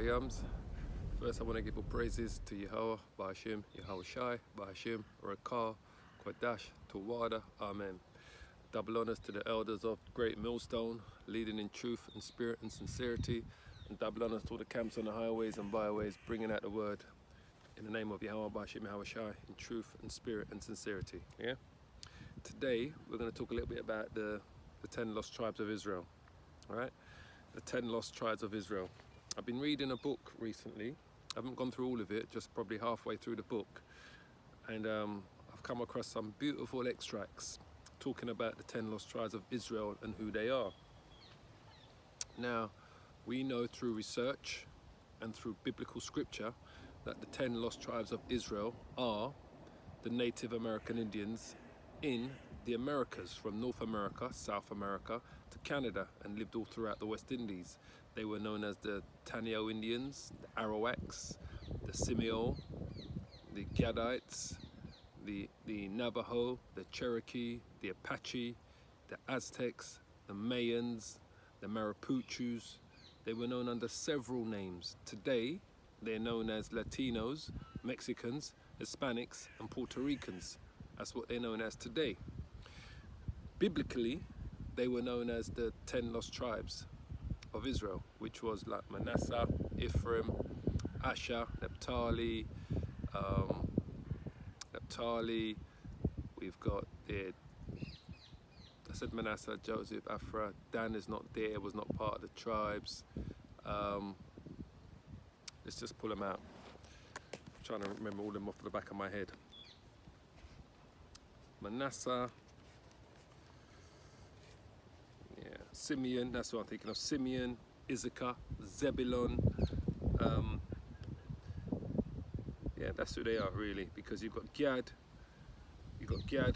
Yams. First, I want to give all praises to Yahweh, Ba'ashim, Yahweh Shai, Ba'ashim, Rakah, Kwadash, Tawada, Amen. Double honors to the elders of Great Millstone, leading in truth and spirit and sincerity, and double honors to all the camps on the highways and byways, bringing out the word in the name of Yahweh, Ba'ashim, Yahweh Shai, in truth and spirit and sincerity. Yeah. Today, we're going to talk a little bit about the 10 lost tribes of Israel. All right, the 10 lost tribes of Israel. I've been reading a book recently. I haven't gone through all of it, just probably halfway through the book. And I've come across some beautiful extracts talking about the 10 lost tribes of Israel and who they are. Now, we know through research and through biblical scripture that the 10 lost tribes of Israel are the Native American Indians in the Americas, from North America, South America to Canada, and lived all throughout the West Indies. They were known as the Taino Indians, the Arawaks, the Seminole, the Gadites, the Navajo, the Cherokee, the Apache, the Aztecs, the Mayans, the Mapuches. They were known under several names. Today, they're known as Latinos, Mexicans, Hispanics, and Puerto Ricans. That's what they're known as today. Biblically, they were known as the 10 lost tribes of Israel, which was like Manasseh, Ephraim, Asher, Naphtali. We've got the, I said Manasseh, Joseph, Ephraim. Dan is not there, was not part of the tribes. Let's just pull them out. I'm trying to remember all of them off the back of my head. Manasseh, yeah, Simeon, that's what I'm thinking of. Simeon, Issachar, Zebulun. Yeah, that's who they are really, because you've got Gad,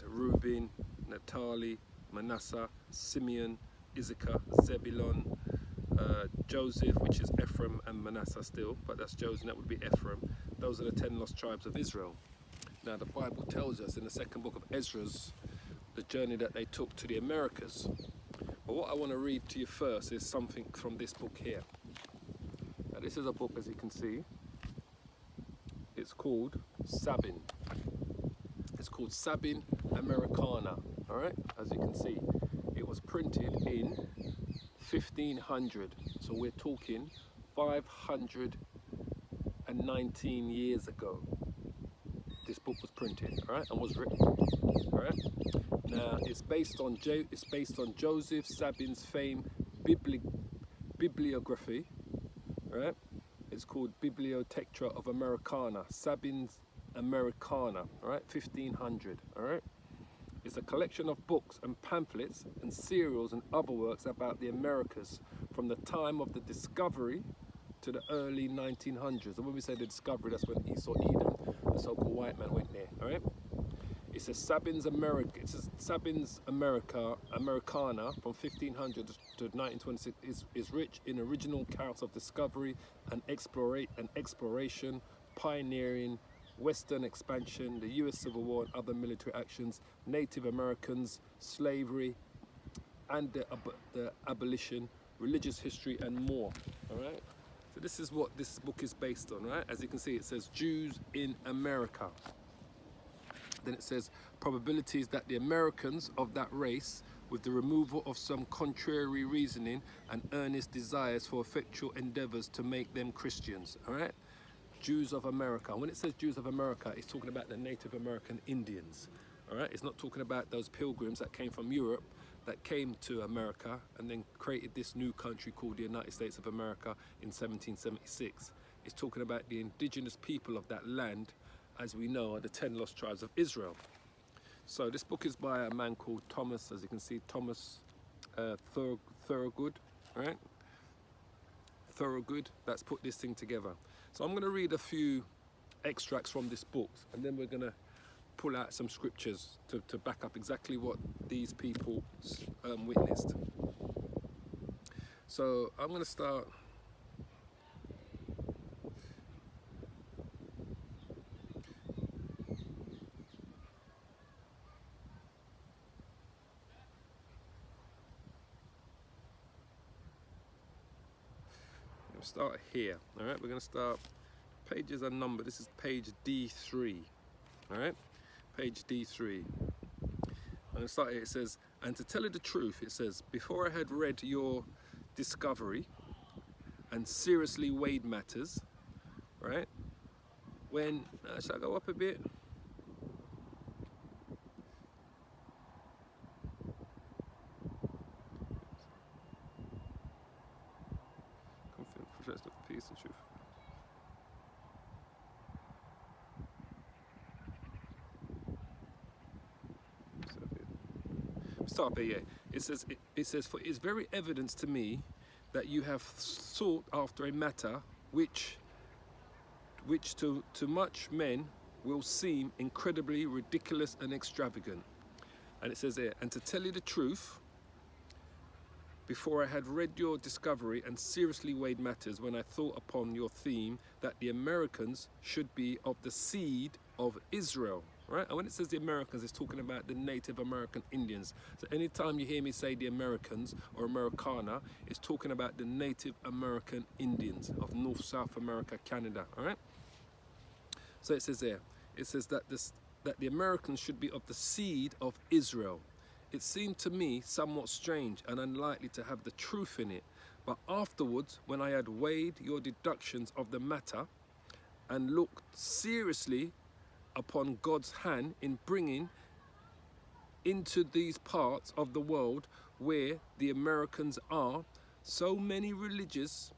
Reuben, Naphtali, Manasseh, Simeon, Issachar, Zebulun, Joseph, which is Ephraim and Manasseh still, but that's Joseph, and that would be Ephraim. Those are the 10 lost tribes of Israel. Now, the Bible tells us in the second book of Ezra's the journey that they took to the Americas. But what I want to read to you first is something from this book here. Now, this is a book, as you can see. It's called Sabin. It's called Sabin Americana. All right, as you can see, it was printed in 1500. So we're talking 519 years ago. This book was printed, all right, and was written, all right. Now it's based on Joseph Sabin's famed bibliography, all right. It's called Biblioteca of Americana, Sabin's Americana, all right, 1500, all right. It's a collection of books and pamphlets and serials and other works about the Americas from the time of the discovery to the early 1900s. And when we say the discovery, that's when Esau Edom, the so-called white man, went there. All right. It says Sabin's Americana from 1500 to 1926 is rich in original accounts of discovery and exploration, pioneering, Western expansion, the U.S. Civil War and other military actions, Native Americans, slavery, and the abolition, religious history, and more. All right. So this is what this book is based on, right? As you can see, it says Jews in America. Then it says probabilities that the Americans of that race, with the removal of some contrary reasoning and earnest desires for effectual endeavors to make them Christians. All right. Jews of America. When it says Jews of America, it's talking about the Native American Indians. All right. It's not talking about those pilgrims that came from Europe, that came to America and then created this new country called the United States of America in 1776. It's talking about the indigenous people of that land, as we know, are the 10 lost tribes of Israel. So this book is by a man called Thomas, as you can see, Thomas Thorogood, right? Thorogood, that's put this thing together. So I'm going to read a few extracts from this book, and then we're going to pull out some scriptures to back up exactly what these people witnessed. So I'm going to start. start here. All right, we're going to start. Pages are numbered. This is page D3. All right, page D3. I'm going to start here. It says, and to tell you the truth, it says, before I had read your discovery and seriously weighed matters, right? When, shall I go up a bit? Confess of peace and truth. Start there, yeah. It says, for it is very evident to me that you have sought after a matter which to much men will seem incredibly ridiculous and extravagant. And it says there, and to tell you the truth, before I had read your discovery and seriously weighed matters, when I thought upon your theme that the Americans should be of the seed of Israel. Right? And when it says the Americans, it's talking about the Native American Indians. So anytime you hear me say the Americans or Americana, it's talking about the Native American Indians of North, South America, Canada. All right? So it says there, it says that the Americans should be of the seed of Israel. It seemed to me somewhat strange and unlikely to have the truth in it. But afterwards, when I had weighed your deductions of the matter and looked seriously upon God's hand in bringing into these parts of the world where the Americans are so many religious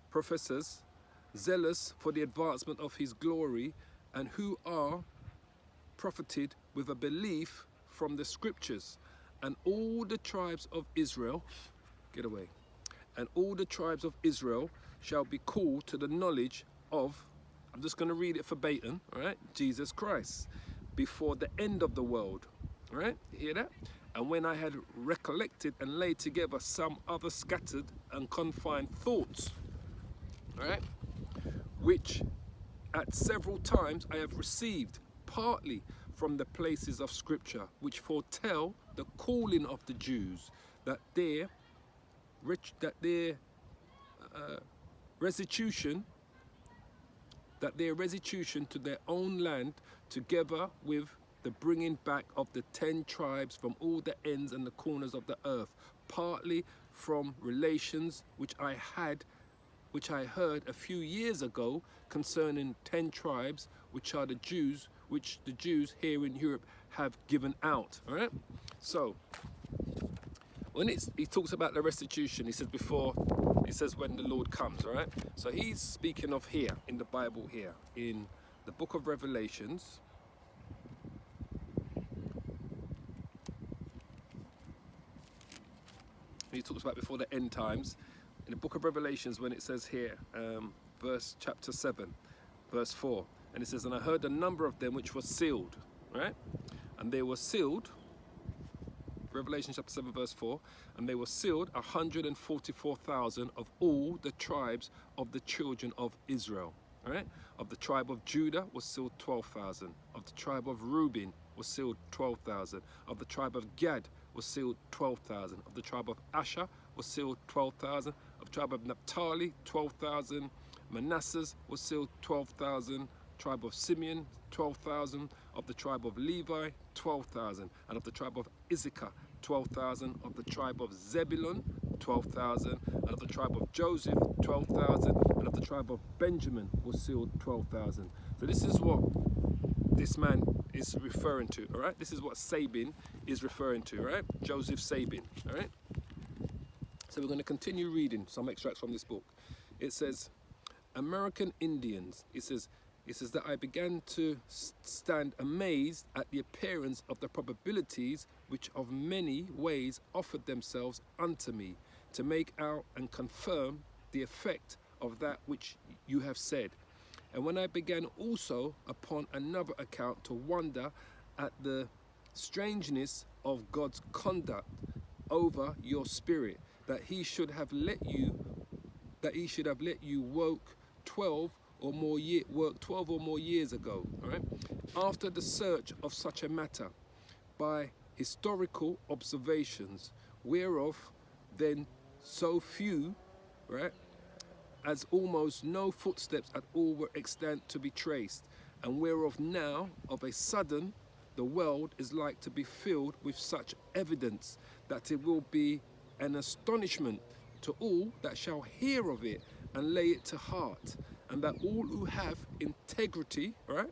professors zealous for the advancement of his glory and who are profited with a belief from the scriptures, and all the tribes of Israel, get away, and all the tribes of Israel shall be called to the knowledge of, I'm just going to read it verbatim, all right, Jesus Christ, before the end of the world, all right, you hear that? And when I had recollected and laid together some other scattered and confined thoughts, all right, which at several times I have received, partly from the places of scripture, which foretell the calling of the Jews, that their restitution to their own land, together with the bringing back of the 10 tribes from all the ends and the corners of the earth, partly from relations which I heard a few years ago concerning 10 tribes, which the Jews here in Europe have given out. All right. So when he talks about the restitution, he says when the Lord comes. All right. So he's speaking of here in the Bible, here in the book of Revelations. He talks about before the end times. In the book of Revelations, when it says here, chapter 7, verse 4, and it says, and I heard a number of them which were sealed, right? And they were sealed, Revelation chapter 7, verse 4, and they were sealed 144,000 of all the tribes of the children of Israel, all right? Of the tribe of Judah was sealed 12,000. Of the tribe of Reuben was sealed 12,000. Of the tribe of Gad was sealed 12,000. Of the tribe of Asher was sealed 12,000. Of the tribe of Naphtali, 12,000. Manasseh was sealed 12,000. Tribe of Simeon, 12,000. Of the tribe of Levi, 12,000. And of the tribe of Issachar, 12,000. Of the tribe of Zebulun, 12,000. And of the tribe of Joseph, 12,000. And of the tribe of Benjamin was sealed 12,000. So this is what this man is referring to, all right? This is what Sabin is referring to, all right? Joseph Sabin, all right? So we're going to continue reading some extracts from this book. It says, American Indians, it says that I began to stand amazed at the appearance of the probabilities which of many ways offered themselves unto me to make out and confirm the effect of that which you have said. And when I began also upon another account to wonder at the strangeness of God's conduct over your spirit, that he should have let you work 12 or more years ago, all right? After the search of such a matter by historical observations, whereof then so few right? As almost no footsteps at all were extant to be traced, and whereof now of a sudden the world is like to be filled with such evidence that it will be an astonishment to all that shall hear of it and lay it to heart, and that all who have integrity, right,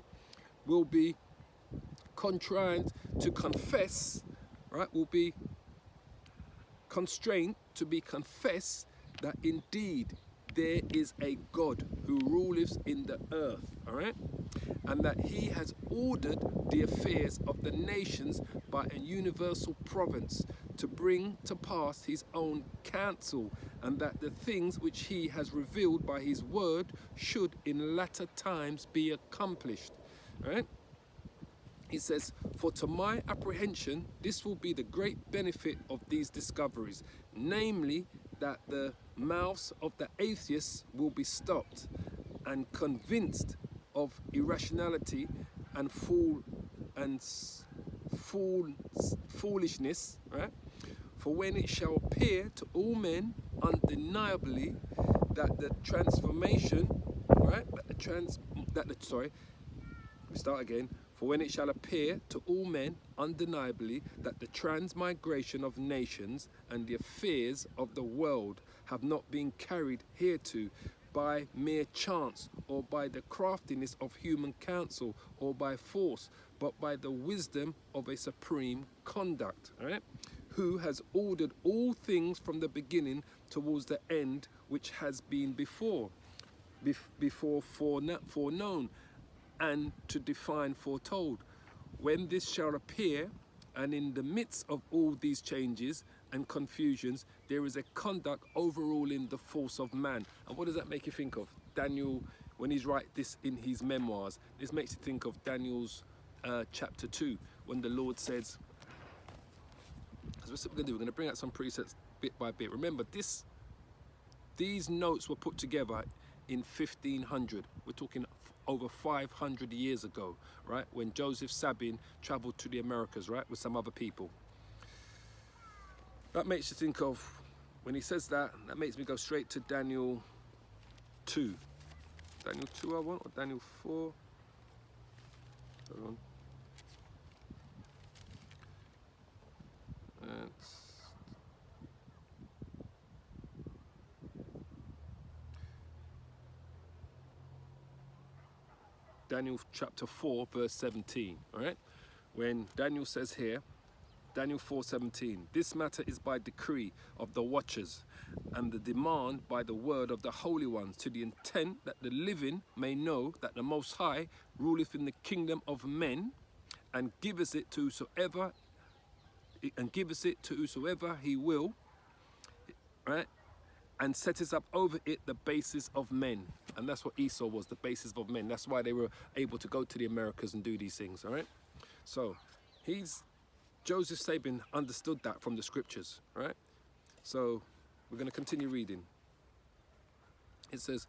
will be contrived to confess, right, will be constrained to be confessed that indeed there is a God who ruleth in the earth, all right, and that he has ordered the affairs of the nations by a universal providence to bring to pass his own counsel, and that the things which he has revealed by his word should in latter times be accomplished, all right. He says, for to my apprehension, this will be the great benefit of these discoveries, namely that the mouths of the atheists will be stopped and convinced of irrationality and foolishness, right? For when it shall appear to all men undeniably that the transformation, right? For when it shall appear to all men undeniably that the transmigration of nations and the affairs of the world have not been carried hereto by mere chance or by the craftiness of human counsel or by force, but by the wisdom of a supreme conduct, right? Who has ordered all things from the beginning towards the end, which has been before foreknown, and to define foretold, when this shall appear, and in the midst of all these changes and confusions, there is a conduct overruling the force of man. And what does that make you think of? Daniel, when he's writing this in his memoirs, this makes you think of Daniel's chapter 2, when the Lord says, that's what we're going to do, we're going to bring out some precepts bit by bit. Remember, these notes were put together in 1500. We're talking over 500 years ago, right? When Joseph Sabin traveled to the Americas, right? With some other people. That makes you think of, when he says that makes me go straight to Daniel 2. Daniel 2 I want, or Daniel 4? Hold on. Daniel chapter 4 verse 17, all right? When Daniel says here, Daniel 4:17, this matter is by decree of the watchers and the demand by the word of the holy ones, to the intent that the living may know that the Most High ruleth in the kingdom of men and giveth it to whosoever he will, right? And setteth up over it the basis of men. And that's what Esau was, the basis of men. That's why they were able to go to the Americas and do these things, all right? So Joseph Sabin understood that from the scriptures, right? So we're going to continue reading. It says,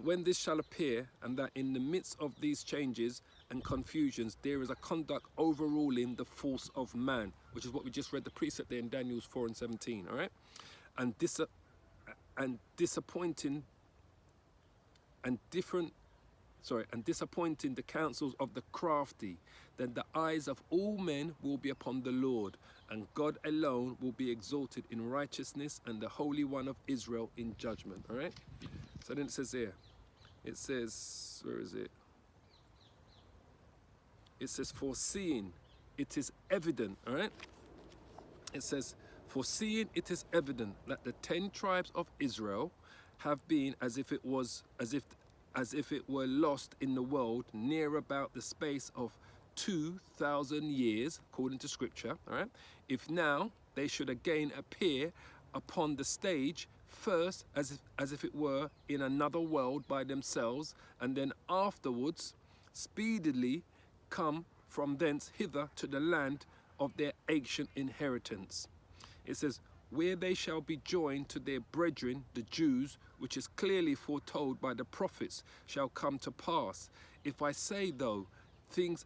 when this shall appear, and that in the midst of these changes and confusions, there is a conduct overruling the force of man, which is what we just read the precept there in Daniel 4:17, all right? And disappointing the counsels of the crafty, then the eyes of all men will be upon the Lord, and God alone will be exalted in righteousness, and the Holy One of Israel in judgment. All right? So then it says here, it says, where is it? It says, foreseeing it is evident, all right? It says, foreseeing it is evident that the 10 tribes of Israel have been as if it were lost in the world near about the space of 2,000 years, according to scripture, all right? If now they should again appear upon the stage, first as if it were in another world by themselves, and then afterwards speedily come from thence hither to the land of their ancient inheritance. It says, where they shall be joined to their brethren, the Jews, which is clearly foretold by the prophets, shall come to pass. If I say those things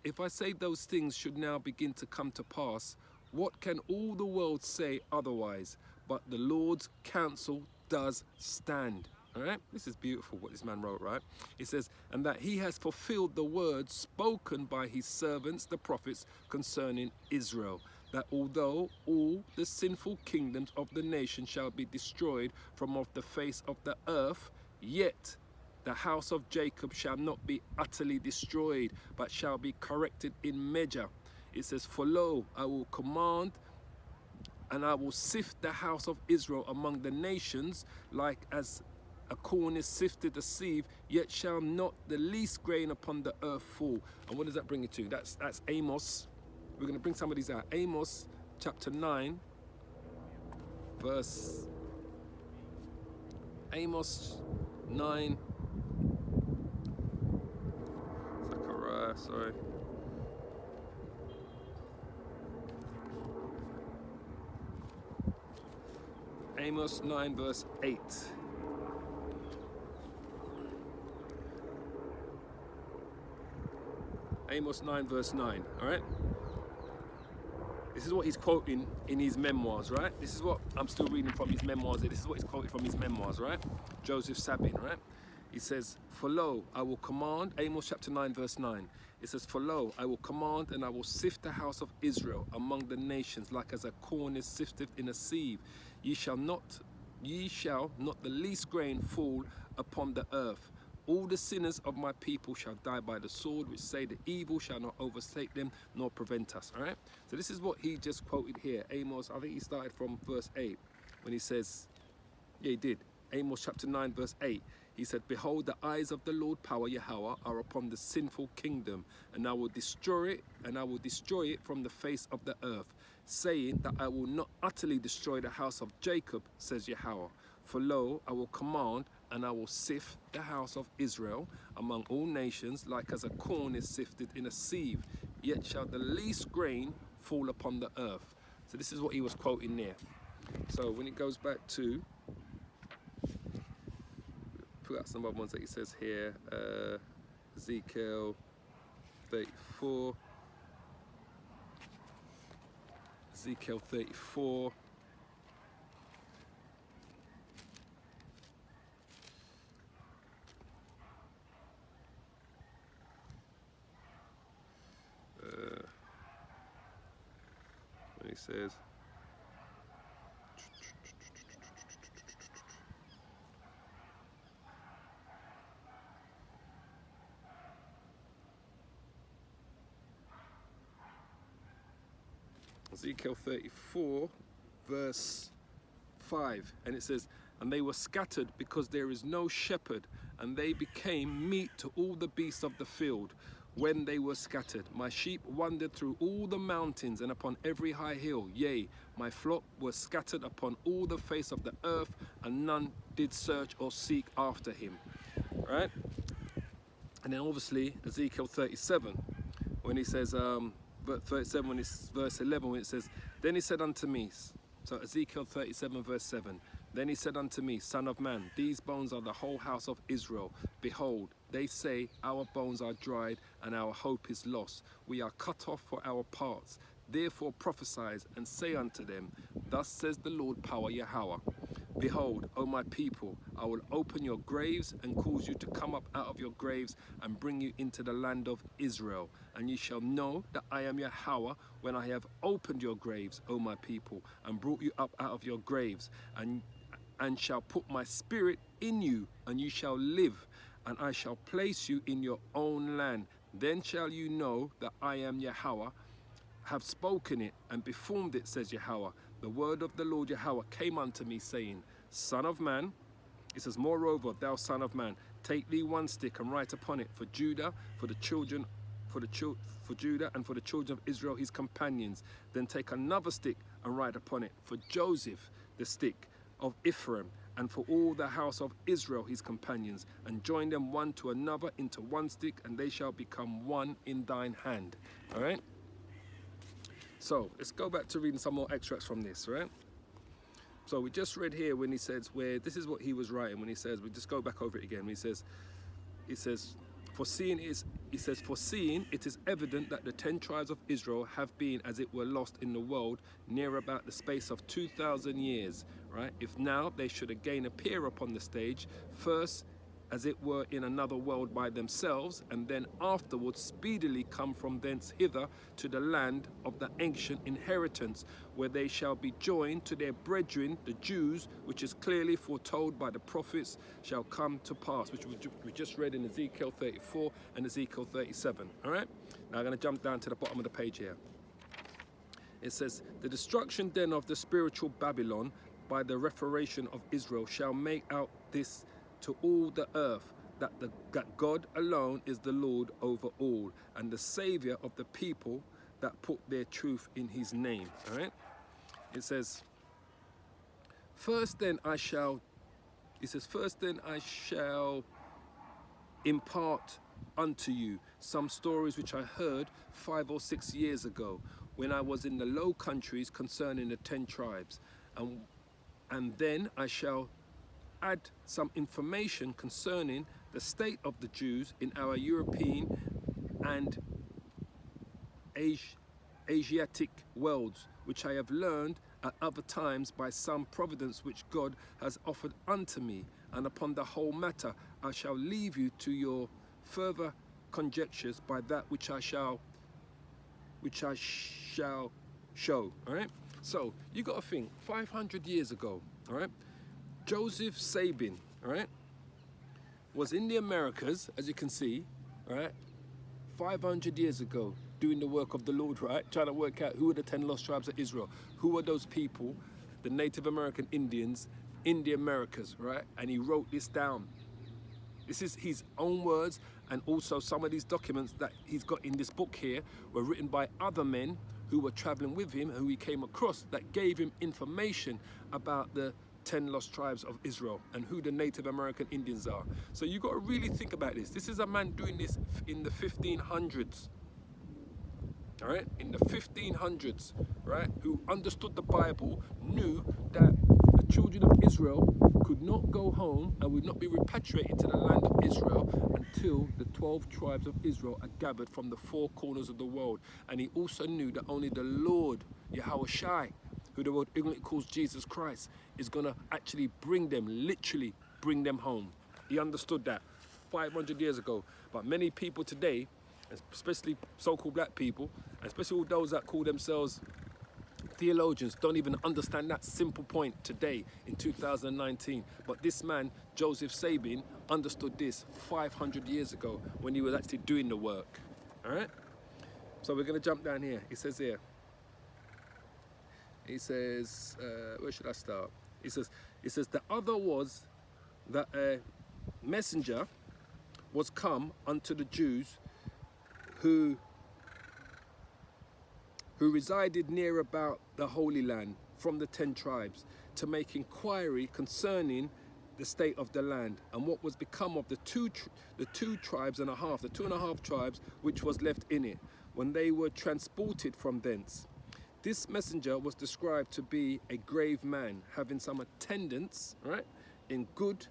should now begin to come to pass, what can all the world say otherwise? But the Lord's counsel does stand. All right, this is beautiful what this man wrote, right? It says, and that he has fulfilled the words spoken by his servants, the prophets, concerning Israel, that although all the sinful kingdoms of the nation shall be destroyed from off the face of the earth, yet the house of Jacob shall not be utterly destroyed, but shall be corrected in measure. It says, for lo, I will command and I will sift the house of Israel among the nations, like as a corn is sifted a sieve, yet shall not the least grain upon the earth fall. And what does that bring you to? That's Amos. We're going to bring some of these out. Amos chapter 9, verse... Amos 9... Zechariah, sorry. Amos 9, verse 8. Amos 9, verse 9, all right? This is what he's quoting in his memoirs, right? This is what I'm still reading from his memoirs. This is what he's quoting from his memoirs, right? Joseph Sabin, right? He says, for lo, I will command, Amos chapter 9, verse 9. It says, for lo, I will command and I will sift the house of Israel among the nations, like as a corn is sifted in a sieve. Ye shall not the least grain fall upon the earth. All the sinners of my people shall die by the sword, which say the evil shall not overtake them, nor prevent us. All right? So this is what he just quoted here. Amos, I think he started from verse 8, when he says, yeah, he did. Amos chapter 9, verse 8. He said, behold, the eyes of the Lord power Yahweh are upon the sinful kingdom, and I will destroy it from the face of the earth, saying that I will not utterly destroy the house of Jacob, says Yahweh. For lo, I will command, and I will sift the house of Israel among all nations, like as a corn is sifted in a sieve, yet shall the least grain fall upon the earth. So this is what he was quoting there. So when it goes back to, put out some other ones that he says here, Ezekiel 34, Ezekiel 34, when he says, Ezekiel 34, verse 5, and it says, and they were scattered because there is no shepherd, and they became meat to all the beasts of the field when they were scattered. My sheep wandered through all the mountains and upon every high hill. Yea, my flock was scattered upon all the face of the earth, and none did search or seek after him. Right? And then obviously Ezekiel 37, when he says, 37, when it's verse 11, when it says, then he said unto me, so Ezekiel 37, verse 7, then he said unto me, son of man, these bones are the whole house of Israel. Behold, they say, our bones are dried, and our hope is lost. We are cut off for our parts. Therefore prophesy and say unto them, thus says the Lord power Yahweh. Behold, O my people, I will open your graves and cause you to come up out of your graves and bring you into the land of Israel. And ye shall know that I am Yahweh when I have opened your graves, O my people, and brought you up out of your graves, and shall put my spirit in you, and you shall live, and I shall place you in your own land. Then shall you know that I am Yahweh, have spoken it and performed it, says Yahweh. The word of the Lord Yahweh came unto me, saying, son of man, it says, moreover, thou son of man, take thee one stick and write upon it for Judah, for Judah and for the children of Israel, his companions. Then take another stick and write upon it for Joseph, the stick of Ephraim, and for all the house of Israel, his companions, and join them one to another into one stick, and they shall become one in thine hand. All right? So let's go back to reading some more extracts from this, right? So we just read here when he says, where this is what he was writing when he says, we just go back over it again. He says, For seeing it is evident that the 10 tribes of Israel have been, as it were, lost in the world near about the space of 2,000 years, right? If now they should again appear upon the stage, first as it were in another world by themselves, and then afterwards speedily come from thence hither to the land of the ancient inheritance, where they shall be joined to their brethren, the Jews, which is clearly foretold by the prophets shall come to pass, which we just read in Ezekiel 34 and Ezekiel 37. All right, now I'm going to jump down to the bottom of the page here. It says, the destruction then of the spiritual Babylon by the reformation of Israel shall make out this to all the earth, that God alone is the Lord over all, and the Savior of the people that put their truth in his name. All right. It says, first then I shall impart unto you some stories which I heard 5 or 6 years ago, when I was in the Low Countries, concerning the 10 tribes, and then I shall add some information concerning the state of the Jews in our European and Asiatic worlds, which I have learned at other times by some providence which God has offered unto me. And upon the whole matter I shall leave you to your further conjectures by that which I shall show. All right, so you got to think 500 years ago, all right, Joseph Sabin, all right, was in the Americas, as you can see, all right, 500 years ago, doing the work of the Lord, right, trying to work out who are the 10 lost tribes of Israel, who are those people, the Native American Indians in the Americas, right, and he wrote this down. This is his own words, and also some of these documents that he's got in this book here were written by other men who were traveling with him, who he came across, that gave him information about the 10 lost tribes of Israel and who the Native American Indians are. So you got to really think about this. This is a man doing this in the 1500s, all right, in the 1500s, right, who understood the Bible, knew that the children of Israel could not go home and would not be repatriated to the land of Israel until the 12 tribes of Israel are gathered from the 4 corners of the world. And he also knew that only the Lord, Yahweh, who the world ignorantly calls Jesus Christ, is going to actually bring them, literally bring them home. He understood that 500 years ago. But many people today, especially so-called black people, especially all those that call themselves theologians, don't even understand that simple point today in 2019. But this man, Joseph Sabin, understood this 500 years ago when he was actually doing the work. All right? So we're going to jump down here. It says here, he says, where should I start? He says, the other was that a messenger was come unto the Jews who resided near about the Holy Land from the 10 tribes, to make inquiry concerning the state of the land, and what was become of the two tribes and a half, the 2.5 tribes which was left in it, when they were transported from thence. This messenger was described to be a grave man, having some attendants, right, in good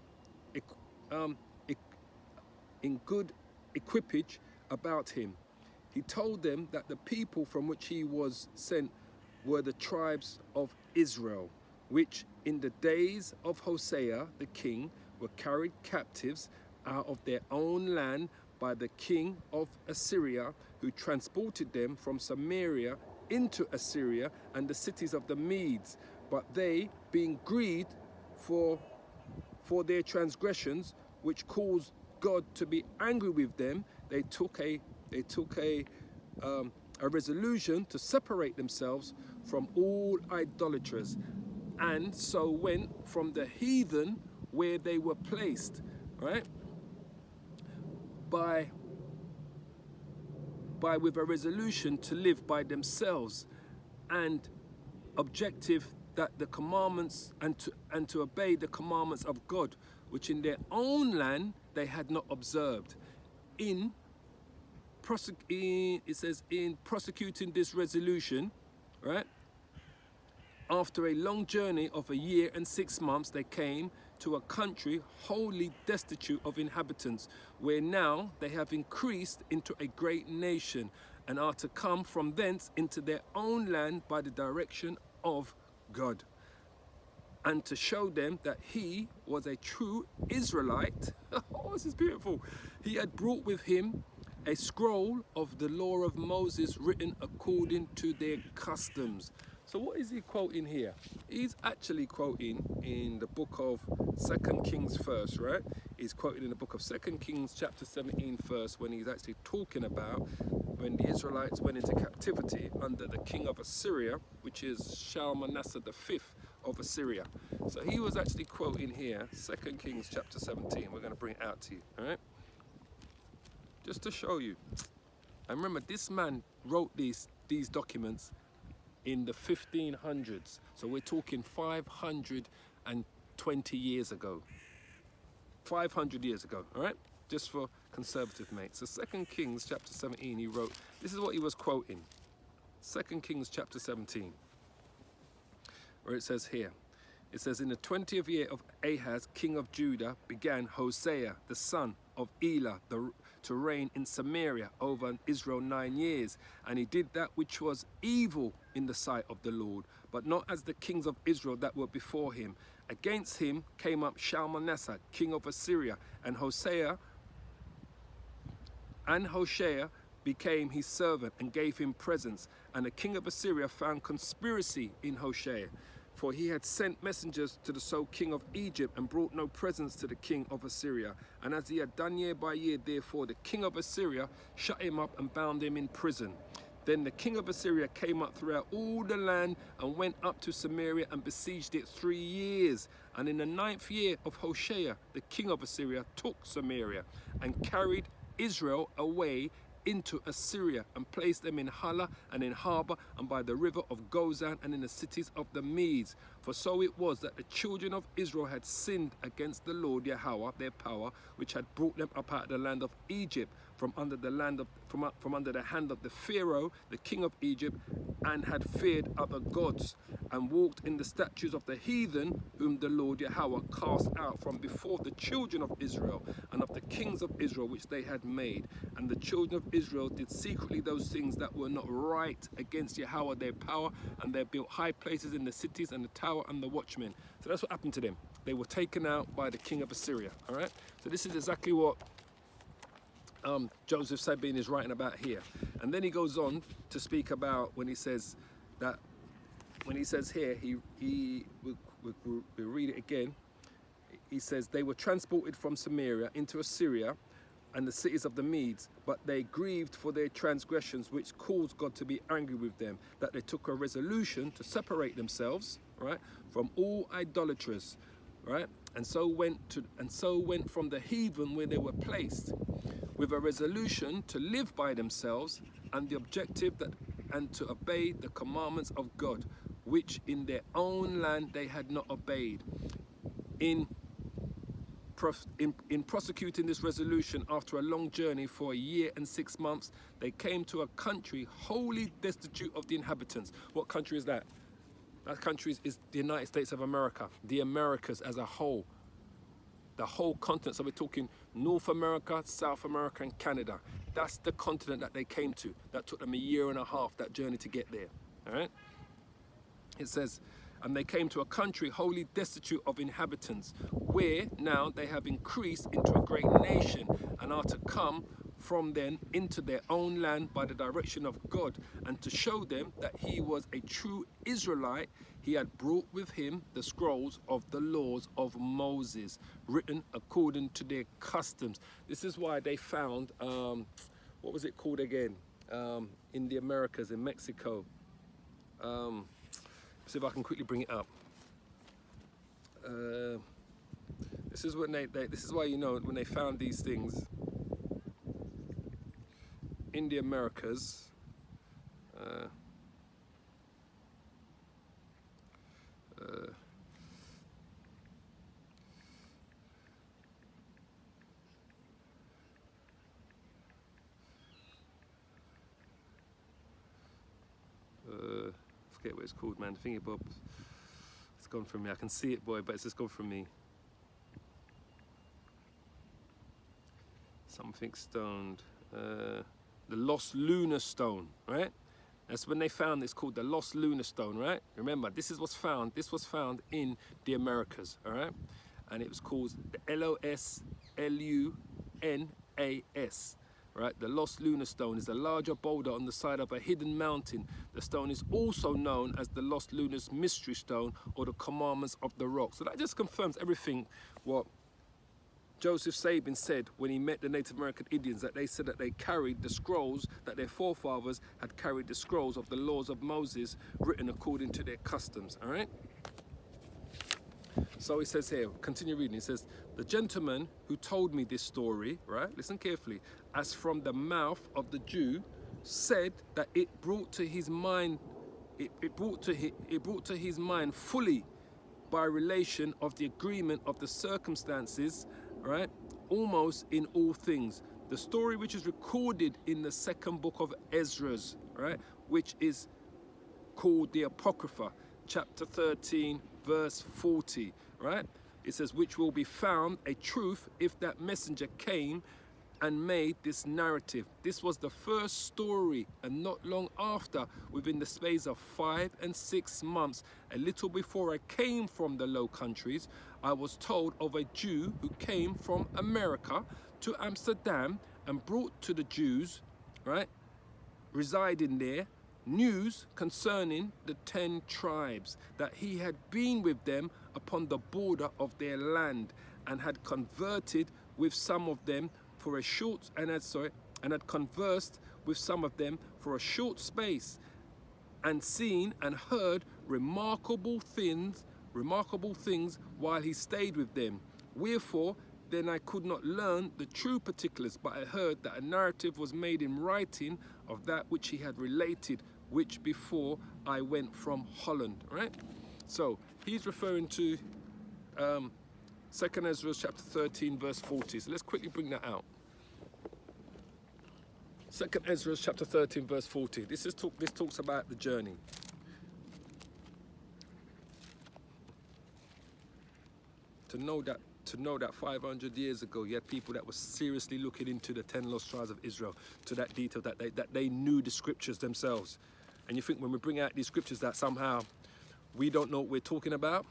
equipage about him. He told them that the people from which he was sent were the tribes of Israel, which in the days of Hosea the king were carried captives out of their own land by the king of Assyria, who transported them from Samaria into Assyria and the cities of the Medes. But they, being grieved for their transgressions, which caused God to be angry with them, they took a resolution to separate themselves from all idolaters, and so went from the heathen where they were placed, right, by with a resolution to live by themselves, and objective that the commandments and to obey the commandments of God, which in their own land they had not observed. It says in prosecuting this resolution, right, After a long journey of a year and 6 months, they came to a country wholly destitute of inhabitants, where now they have increased into a great nation, and are to come from thence into their own land by the direction of God, and to show them that he was a true Israelite. Oh, this is beautiful. He had brought with him a scroll of the law of Moses written according to their customs. So what is he quoting here? He's actually quoting in the book of 2 Kings first, right? He's quoting in the book of 2 Kings chapter 17 first, when he's actually talking about when the Israelites went into captivity under the king of Assyria, which is Shalmaneser the fifth of Assyria. So he was actually quoting here 2 Kings chapter 17. We're going to bring it out to you, all right? Just to show you. And remember, this man wrote these documents in the 1500s. So we're talking 520 years ago. 500 years ago, all right? Just for conservative mates. So 2 Kings chapter 17, he wrote, this is what he was quoting. 2 Kings chapter 17, where it says here, it says, in the 20th year of Ahaz, king of Judah, began Hosea, the son of Elah, to reign in Samaria over Israel 9 years. And he did that which was evil in the sight of the Lord, but not as the kings of Israel that were before him. Against him came up Shalmaneser, king of Assyria, and Hoshea became his servant and gave him presents. And the king of Assyria found conspiracy in Hoshea, for he had sent messengers to the king of Egypt and brought no presents to the king of Assyria. And as he had done year by year, therefore the king of Assyria shut him up and bound him in prison. Then the king of Assyria came up throughout all the land and went up to Samaria and besieged it 3 years. And in the 9th year of Hoshea, the king of Assyria took Samaria and carried Israel away into Assyria, and placed them in Hala and in Harbor and by the river of Gozan and in the cities of the Medes. For so it was that the children of Israel had sinned against the Lord Yahweh their power, which had brought them up out of the land of Egypt, from under the hand of the Pharaoh, the king of Egypt, and had feared other gods, and walked in the statutes of the heathen, whom the Lord Yahweh cast out from before the children of Israel, and of the kings of Israel which they had made. And the children of Israel did secretly those things that were not right against Yahweh their power, and they built high places in the cities and the tower and the watchmen. So that's what happened to them. They were taken out by the king of Assyria, all right? So this is exactly what Joseph Sabin is writing about here. And then he goes on to speak about when he says that, when he says here, we'll read it again. He says, they were transported from Samaria into Assyria and the cities of the Medes, but they grieved for their transgressions, which caused God to be angry with them, that they took a resolution to separate themselves, right, from all idolaters, right, and so went from the heathen where they were placed, with a resolution to live by themselves, and the objective and to obey the commandments of God, which in their own land they had not obeyed. In prosecuting this resolution, after a long journey for a year and 6 months, they came to a country wholly destitute of the inhabitants. What country is that? That country is the United States of America, the Americas as a whole. The whole continent. So we're talking North America, South America, and Canada. That's the continent that they came to. That took them a year and a half, that journey to get there. All right? It says, and they came to a country wholly destitute of inhabitants, where now they have increased into a great nation, and are to come from then into their own land by the direction of God, and to show them that he was a true Israelite. He had brought with him the scrolls of the laws of Moses, written according to their customs. This is why they found, what was it called again? In the Americas, in Mexico. See if I can quickly bring it up. This is when this is why, you know, when they found these things in the Americas. forget what it's called, man. Thingy bob. It's gone from me. I can see it, boy, but it's just gone from me. Something stoned. The lost lunar stone, right? That's when they found it's called the lost lunar stone, right? Remember, this is what's found. This was found in the Americas, all right? And it was called the LOSLUNAS, right? The lost lunar stone is a larger boulder on the side of a hidden mountain. The stone is also known as the lost lunar's mystery stone or the commandments of the rock. So that just confirms everything what Joseph Sabin said when he met the Native American Indians, that they said that they carried the scrolls, that their forefathers had carried the scrolls of the laws of Moses written according to their customs, all right? So he says here, continue reading, he says, the gentleman who told me this story, right, listen carefully, as from the mouth of the Jew, said that it brought to his mind, it brought to his mind fully by relation of the agreement of the circumstances, right, almost in all things. The story which is recorded in the second book of Ezra's, right, which is called the Apocrypha, chapter 13, verse 40, right? It says, which will be found a truth if that messenger came and made this narrative. This was the first story, and not long after, within the space of 5 and 6 months, a little before I came from the Low Countries, I was told of a Jew who came from America to Amsterdam and brought to the Jews, right, residing there, news concerning the 10 tribes, that he had been with them upon the border of their land and had converted with some of them for a short, and had conversed with some of them for a short space, and seen and heard remarkable things while he stayed with them. Wherefore then I could not learn the true particulars, but I heard that a narrative was made in writing of that which he had related, which before I went from Holland, right? So he's referring to 2nd Ezra chapter 13 verse 40. So let's quickly bring that out. 2nd Ezra chapter 13 verse 40. This talks about the journey. To know that 500 years ago you had people that were seriously looking into the 10 lost tribes of Israel to that detail, that they knew the scriptures themselves. And you think when we bring out these scriptures that somehow we don't know what we're talking about?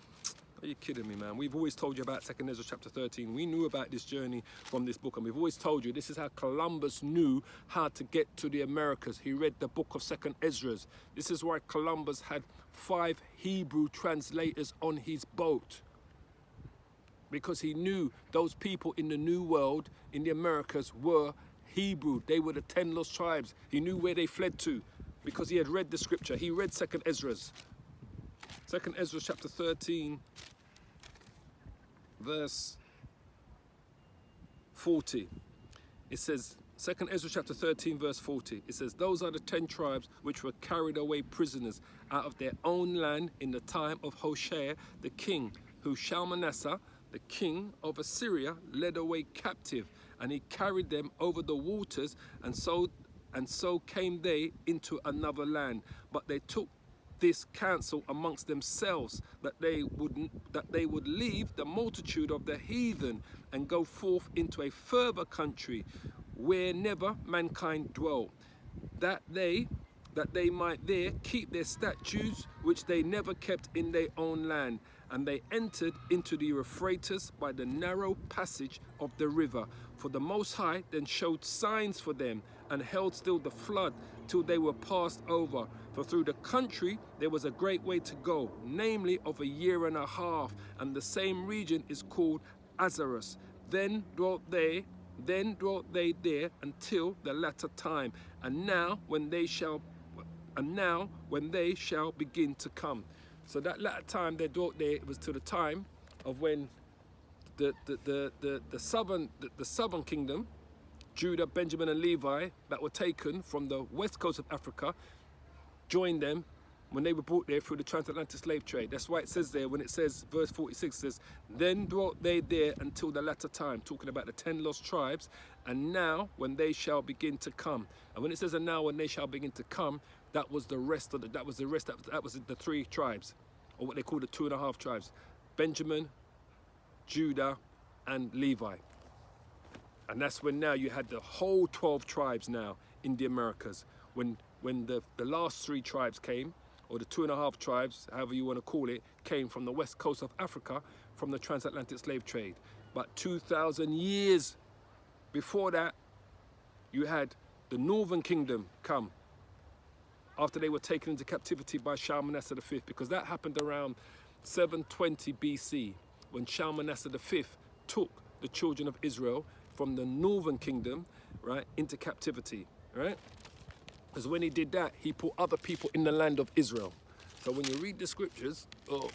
Are you kidding me, man? We've always told you about 2nd Ezra chapter 13. We knew about this journey from this book, and we've always told you this is how Columbus knew how to get to the Americas. He read the book of 2nd Ezra. This is why Columbus had 5 Hebrew translators on his boat, because he knew those people in the New World, in the Americas, were Hebrew. They were the 10 lost tribes. He knew where they fled to because he had read the scripture. He read 2nd Ezra. 2nd Ezra chapter 13, verse 40. It says, 2nd Ezra chapter 13, verse 40. It says, those are the 10 tribes which were carried away prisoners out of their own land in the time of Hoshea the king, who Shalmaneser, the king of Assyria, led away captive, and he carried them over the waters, and so came they into another land. But they took this counsel amongst themselves, that they would leave the multitude of the heathen and go forth into a further country where never mankind dwelt, that they might there keep their statutes which they never kept in their own land. And they entered into the Euphrates by the narrow passage of the river. For the Most High then showed signs for them, and held still the flood till they were passed over. For through the country there was a great way to go, namely of a year and a half, and the same region is called Azarus. Then dwelt they there until the latter time, and now when they shall begin to come. So that latter time they dwelt there, it was to the time of when the southern kingdom, Judah, Benjamin and Levi, that were taken from the west coast of Africa, joined them when they were brought there through the transatlantic slave trade. That's why it says there, when it says, verse 46 says, then dwelt they there until the latter time, talking about the 10 lost tribes, and now when they shall begin to come. And when it says, and now when they shall begin to come, That was the rest of the, that was the 3 tribes, or what they call the 2.5 tribes: Benjamin, Judah, and Levi. And that's when now you had the whole 12 tribes now in the Americas. When the last 3 tribes came, or the 2.5 tribes, however you want to call it, came from the west coast of Africa, from the transatlantic slave trade. But 2,000 years before that, you had the northern kingdom come after they were taken into captivity by Shalmaneser V, because that happened around 720 BC, when Shalmaneser V took the children of Israel from the northern kingdom, right, into captivity, right? Because when he did that, he put other people in the land of Israel. So when you read the scriptures, oh,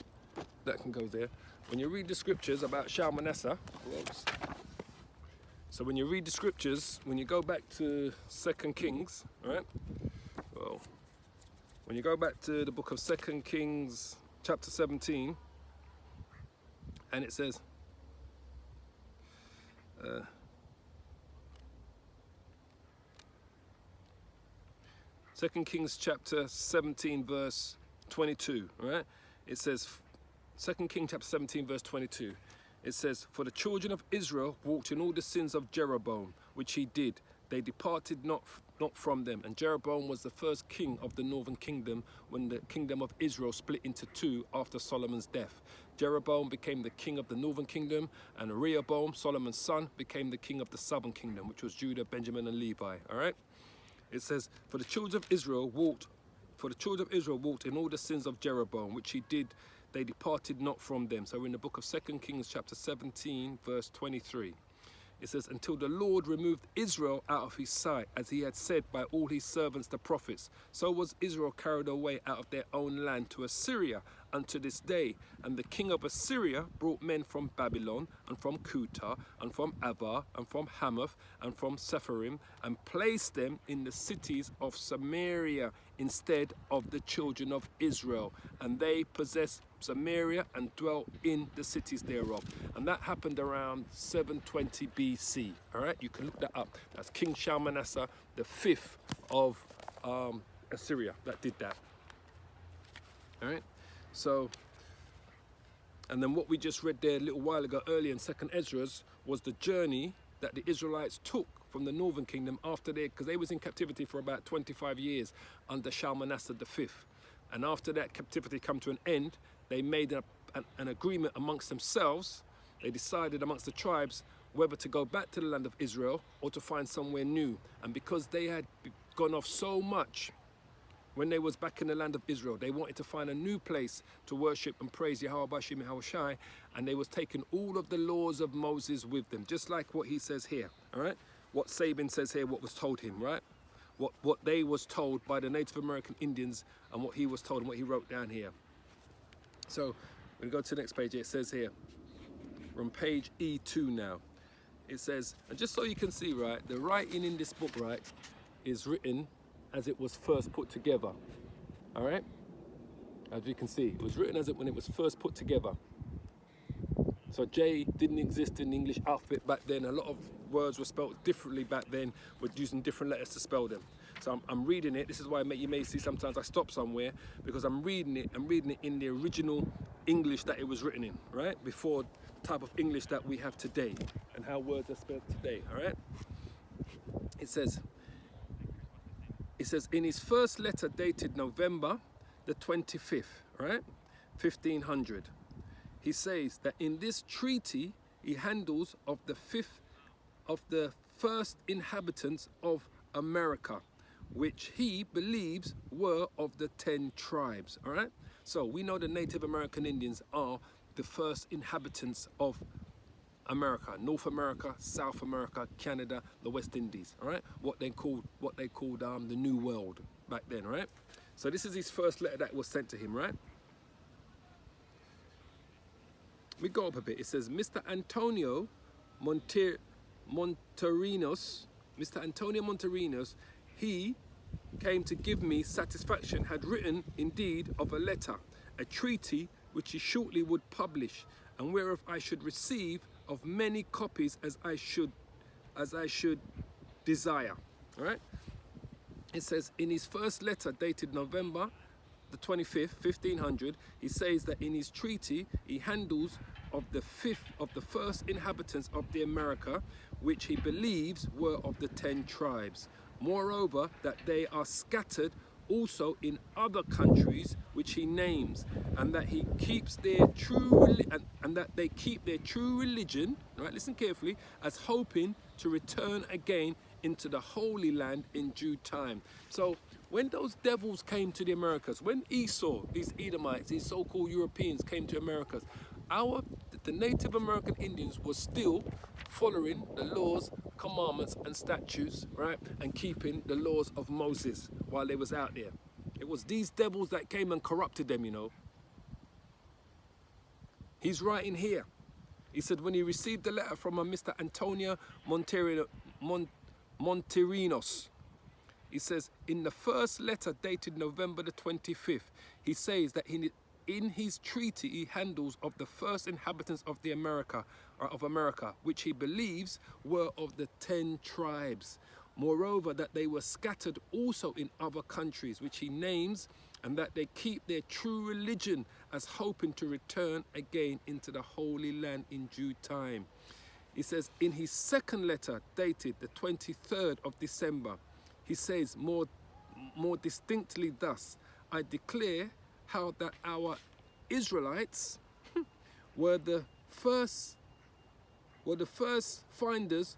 that can go there. When you read the scriptures about Shalmaneser, whoops. So when you read the scriptures, when you go back to 2 Kings, right? Well, when you go back to the book of 2 Kings, chapter 17, and it says, 2 Kings chapter 17 verse 22, right? It says, 2 Kings chapter 17 verse 22, it says, "For the children of Israel walked in all the sins of Jeroboam, which he did. They departed not from them." And Jeroboam was the first king of the northern kingdom when the kingdom of Israel split into 2 after Solomon's death. Jeroboam became the king of the northern kingdom, and Rehoboam, Solomon's son, became the king of the southern kingdom, which was Judah, Benjamin, and Levi, all right? It says, "For the children of Israel walked in all the sins of Jeroboam, which he did. They departed not from them." So we're in the book of 2 Kings chapter 17 verse 23. It says, "Until the Lord removed Israel out of his sight, as he had said by all his servants the prophets. So was Israel carried away out of their own land to Assyria unto this day. And the king of Assyria brought men from Babylon, and from Cuthah, and from Avar, and from Hamath, and from Sepharim, and placed them in the cities of Samaria instead of the children of Israel. And they possessed Samaria and dwelt in the cities thereof." And that happened around 720 BC. All right, you can look that up. That's King Shalmaneser the 5th of Assyria that did that. All right, so, and then what we just read there a little while ago earlier in 2nd Esdras was the journey that the Israelites took from the northern kingdom after because they was in captivity for about 25 years under Shalmaneser the 5th. And after that captivity come to an end, they made an agreement amongst themselves. They decided amongst the tribes whether to go back to the land of Israel or to find somewhere new. And because they had gone off so much when they was back in the land of Israel, they wanted to find a new place to worship and praise Yahweh Bashim Yahweh Shai, and they was taking all of the laws of Moses with them, just like what he says here, all right? What Sabin says here, what was told him, right? What they was told by the Native American Indians, and what he was told and what he wrote down here. So we go to the next page. It says here, we're on page E2 now. It says, and just so you can see, right, the writing in this book, right, is written as it was first put together. All right, as you can see, it was written as when it was first put together. So J didn't exist in the English alphabet back then. A lot of words were spelled differently back then, with using different letters to spell them. So I'm reading it. This is why you may see sometimes I stop somewhere, because I'm reading it in the original English that it was written in, right? Before the type of English that we have today and how words are spelled today, all right? It says, in his first letter dated November the 25th, right? 1500. He says that in this treaty he handles of the first inhabitants of America, which he believes were of the 10 tribes, all right? So we know the Native American Indians are the first inhabitants of America, North America, South America, Canada, the West Indies, all right? What they called the New World back then, right? So this is his first letter that was sent to him, right? We go up a bit. It says, Mr. Antonio Monterinos, he came to give me satisfaction, had written indeed of a letter, a treaty which he shortly would publish, and whereof I should receive of many copies as I should desire. All right. It says in his first letter dated November the 25th, 1500, he says that in his treaty he handles of the first inhabitants of the America, which he believes were of the 10 tribes. Moreover, that they are scattered also in other countries which he names, and that he keeps their and that they keep their true religion, right, listen carefully, as hoping to return again into the Holy Land in due time. So when those devils came to the Americas, when Esau, these Edomites, these so-called Europeans came to Americas, the Native American Indians were still following the laws, commandments and statutes, right, and keeping the laws of Moses while they was out there. It was these devils that came and corrupted them, you know. He's writing here. He said when he received the letter from a Mr. Antonio Monterinos, he says in the first letter dated November the 25th, he says that in his treaty he handles of the first inhabitants of America, which he believes were of the 10 tribes. Moreover, that they were scattered also in other countries, which he names, and that they keep their true religion as hoping to return again into the Holy Land in due time. He says in his second letter dated the 23rd of December, he says more distinctly thus, I declare how that our Israelites were the first finders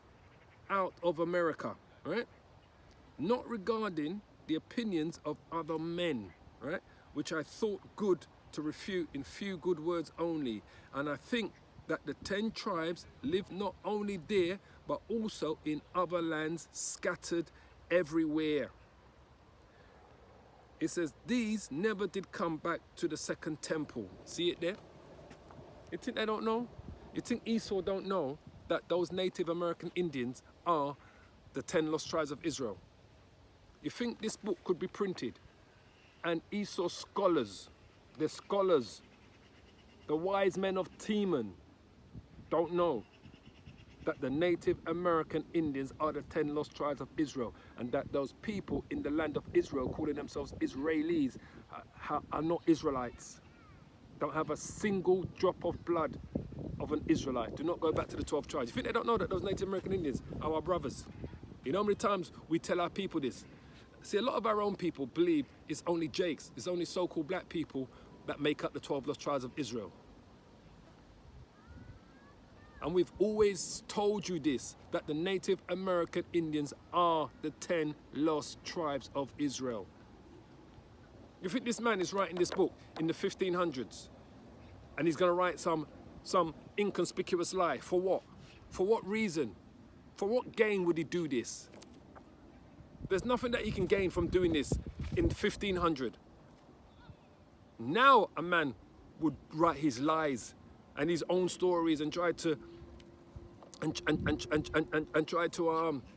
out of America, right? Not regarding the opinions of other men, right? Which I thought good to refute in few good words only. And I think that the 10 tribes live not only there, but also in other lands scattered everywhere. It says these never did come back to the second temple. See it there? You think they don't know? You think Esau don't know that those Native American Indians are the 10 lost tribes of Israel? You think this book could be printed and Esau's scholars, the wise men of Teman, don't know that the Native American Indians are the 10 lost tribes of Israel, and that those people in the land of Israel calling themselves Israelis are not Israelites, don't have a single drop of blood of an Israelite, do not go back to the 12 tribes. You think they don't know that those Native American Indians are our brothers? You know how many times we tell our people this? See, a lot of our own people believe it's only Jakes, it's only so-called black people that make up the 12 lost tribes of Israel. And we've always told you this, that the Native American Indians are the 10 lost tribes of Israel. You think this man is writing this book in the 1500s and he's going to write some inconspicuous lie? For what? For what reason? For what gain would he do this? There's nothing that he can gain from doing this in 1500. Now a man would write his lies and his own stories and try to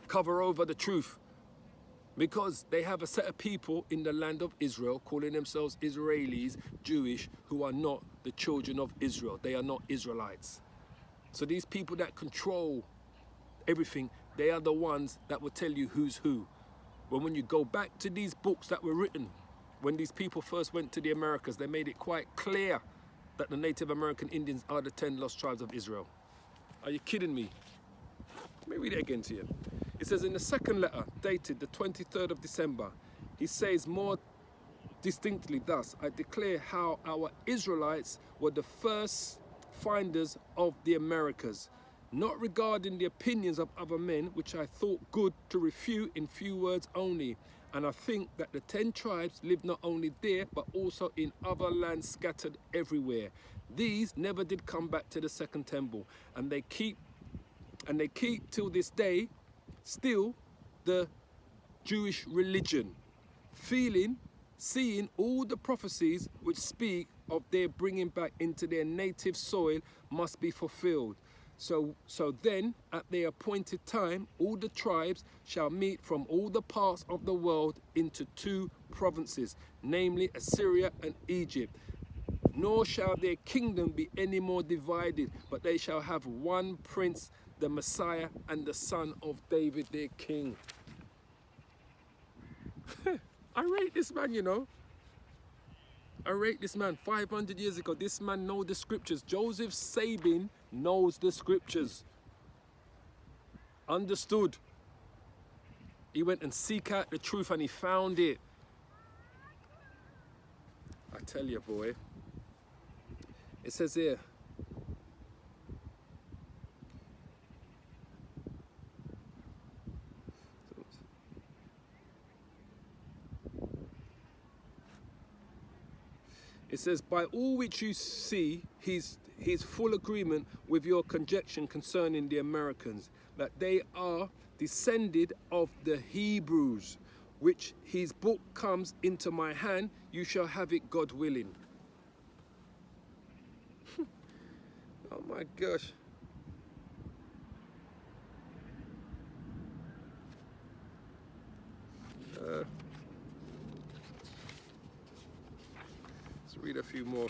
cover over the truth, because they have a set of people in the land of Israel calling themselves Israelis, Jewish, who are not the children of Israel. They are not Israelites. So these people that control everything, they are the ones that will tell you who's who. When you go back to these books that were written when these people first went to the Americas, they made it quite clear that the Native American Indians are the 10 lost tribes of Israel. Are you kidding me? Let me read it again to you. It says in the second letter, dated the 23rd of December, he says more distinctly thus, I declare how our Israelites were the first finders of the Americas, not regarding the opinions of other men, which I thought good to refute in few words only. And I think that the 10 tribes live not only there, but also in other lands scattered everywhere. These never did come back to the second temple, and they keep till this day still the Jewish religion, seeing all the prophecies which speak of their bringing back into their native soil must be fulfilled. So then, at the appointed time, all the tribes shall meet from all the parts of the world into 2 provinces, namely Assyria and Egypt. Nor shall their kingdom be any more divided, but they shall have one prince, the Messiah, and the son of David, their king. I rate this man, you know. I rate this man 500 years ago. This man knows the scriptures. Joseph Sabin knows the scriptures. Understood. He went and seek out the truth and he found it. I tell you, boy. It says here. It says, by all which you see, he's full agreement with your conjecture concerning the Americans, that they are descended of the Hebrews, which his book comes into my hand, you shall have it, God willing. Oh my gosh. Let's read a few more.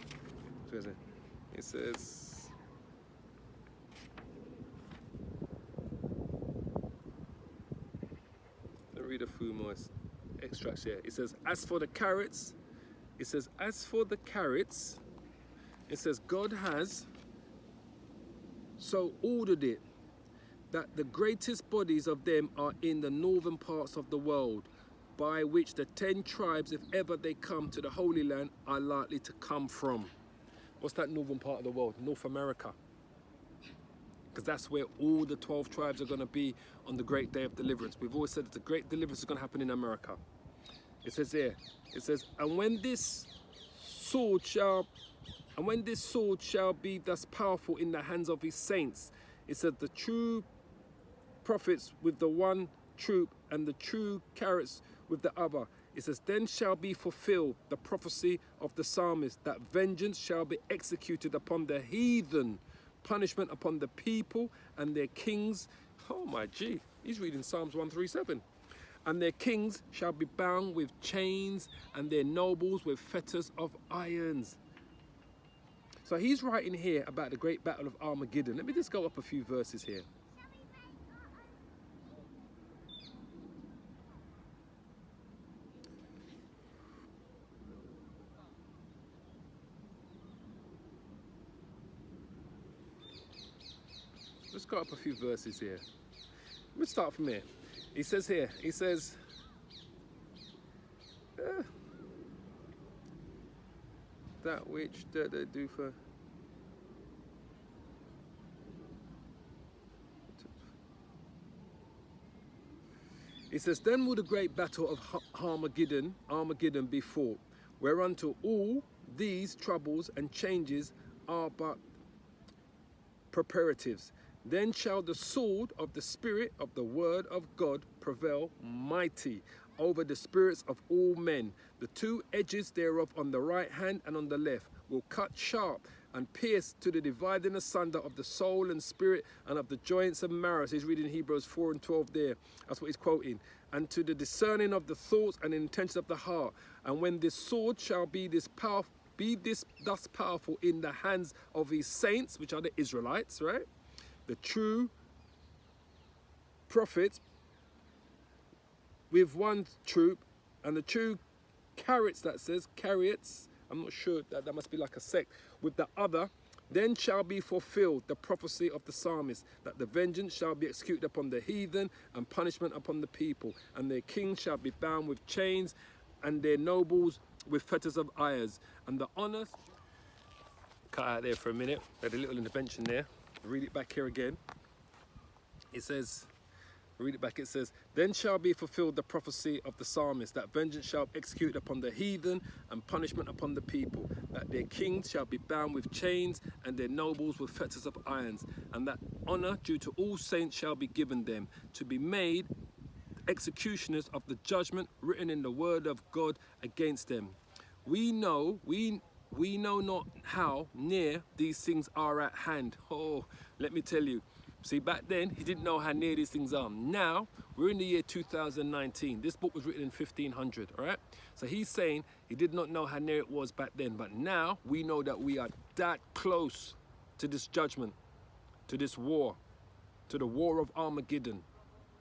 It says, let's read a few more extracts here. It says, as for the carrots, it says, God has so ordered it that the greatest bodies of them are in the northern parts of the world, by which the 10 tribes, if ever they come to the Holy Land, are likely to come from. What's that northern part of the world? North America. Because that's where all the 12 tribes are going to be on the great day of deliverance. We've always said that the great deliverance is going to happen in America. It says here, it says, and when this sword shall be thus powerful in the hands of his saints, it said, the true prophets with the one troop and the true carrots with the other. It says, then shall be fulfilled the prophecy of the psalmist, that vengeance shall be executed upon the heathen, punishment upon the people and their kings. Oh my gee, he's reading Psalms 137. And their kings shall be bound with chains, and their nobles with fetters of irons. So he's writing here about the great battle of Armageddon. Let me just go up a few verses here. Let's go up a few verses here. Let's start from here. He says here, he says, that which they do for... He says, then will the great battle of Armageddon be fought, whereunto all these troubles and changes are but preparatives. Then shall the sword of the Spirit of the word of God prevail mighty over the spirits of all men. The two edges thereof on the right hand and on the left will cut sharp and pierce to the dividing asunder of the soul and spirit and of the joints and marrows. He's reading Hebrews 4 and 12 there. That's what he's quoting. And to the discerning of the thoughts and intentions of the heart. And when this sword shall be thus powerful in the hands of his saints, which are the Israelites, right? The true prophets with one troop, and the true carrots, that says chariots, I'm not sure, that must be like a sect, with the other, then shall be fulfilled the prophecy of the psalmist, that the vengeance shall be executed upon the heathen and punishment upon the people, and their kings shall be bound with chains and their nobles with fetters of irons, and the honor... Cut out there for a minute, I had a little intervention there. Read it back here again. It says, read it back, it says, then shall be fulfilled the prophecy of the psalmist, that vengeance shall be executed upon the heathen and punishment upon the people, that their kings shall be bound with chains and their nobles with fetters of irons, and that honor due to all saints shall be given them, to be made executioners of the judgment written in the word of God against them. We know not how near these things are at hand. Oh, let me tell you. See, back then, he didn't know how near these things are. Now, we're in the year 2019. This book was written in 1500, all right? So he's saying he did not know how near it was back then. But now, we know that we are that close to this judgment, to this war, to the war of Armageddon,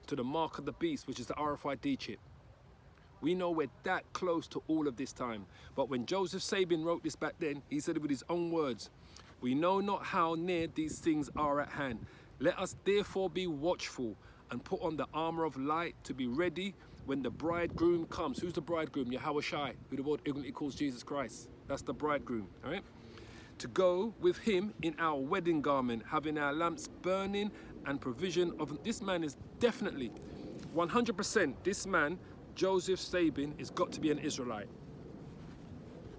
to the mark of the beast, which is the RFID chip. We know we're that close to all of this time. But when Joseph Sabin wrote this back then, he said it with his own words. We know not how near these things are at hand. Let us therefore be watchful and put on the armor of light to be ready when the bridegroom comes. Who's the bridegroom? Yahweh Shai, who the world ignorantly calls Jesus Christ. That's the bridegroom, all right? To go with him in our wedding garment, having our lamps burning and provision of... This man is definitely, 100%, this man, Joseph Sabin, has got to be an Israelite.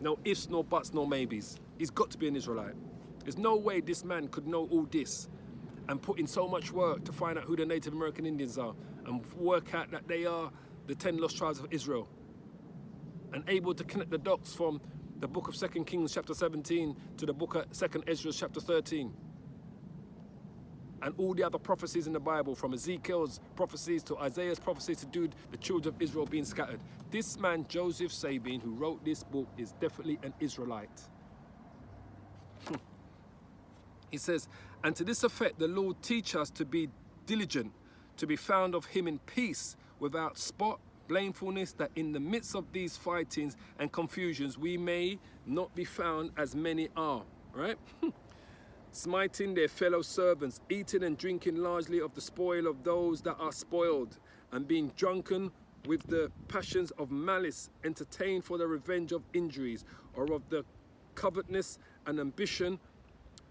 No ifs, no buts, no maybes. He's got to be an Israelite. There's no way this man could know all this and put in so much work to find out who the Native American Indians are and work out that they are the 10 lost tribes of Israel, and able to connect the dots from the book of 2 Kings chapter 17 to the book of 2 Ezra chapter 13, and all the other prophecies in the Bible, from Ezekiel's prophecies to Isaiah's prophecies to do the children of Israel being scattered. This man, Joseph Sabin, who wrote this book, is definitely an Israelite. He says, and to this effect the Lord teach us to be diligent, to be found of him in peace, without spot, blamefulness, that in the midst of these fightings and confusions we may not be found as many are, right? Smiting their fellow servants, eating and drinking largely of the spoil of those that are spoiled, and being drunken with the passions of malice, entertained for the revenge of injuries, or of the covetousness and ambition,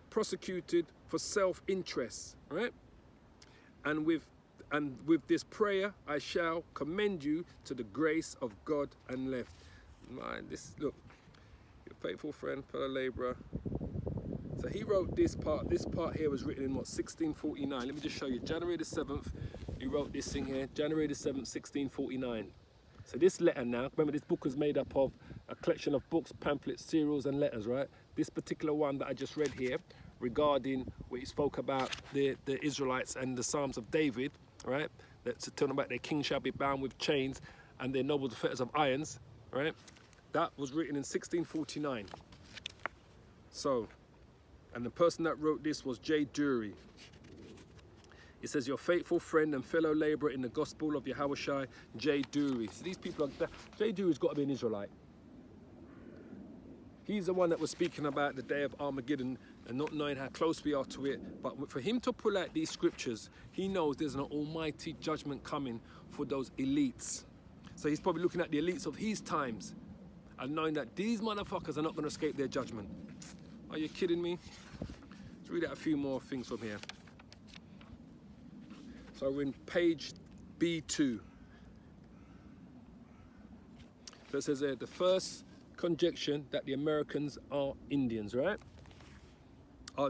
prosecuted for self-interest, right? And with this prayer I shall commend you to the grace of God and left. Man, this, look, your faithful friend, fellow laborer. So he wrote this part. This part here was written in what, 1649. Let me just show you. January the 7th, he wrote this thing here. January the 7th, 1649. So this letter now, remember this book was made up of a collection of books, pamphlets, serials and letters, right? This particular one that I just read here, regarding where he spoke about the Israelites and the Psalms of David, right? That's talking about their king shall be bound with chains and their nobles with fetters of irons, right? That was written in 1649. So, and the person that wrote this was J. Dury. It says, your faithful friend and fellow laborer in the gospel of Yahweh Shai, J. Dury. So these people are, J. Dury's got to be an Israelite. He's the one that was speaking about the day of Armageddon and not knowing how close we are to it. But for him to pull out these scriptures, he knows there's an almighty judgment coming for those elites. So he's probably looking at the elites of his times and knowing that these motherfuckers are not going to escape their judgment. Are you kidding me? Let's read out a few more things from here. So we're in page B2. So it says there, the first conjecture that the Americans are Indians, right?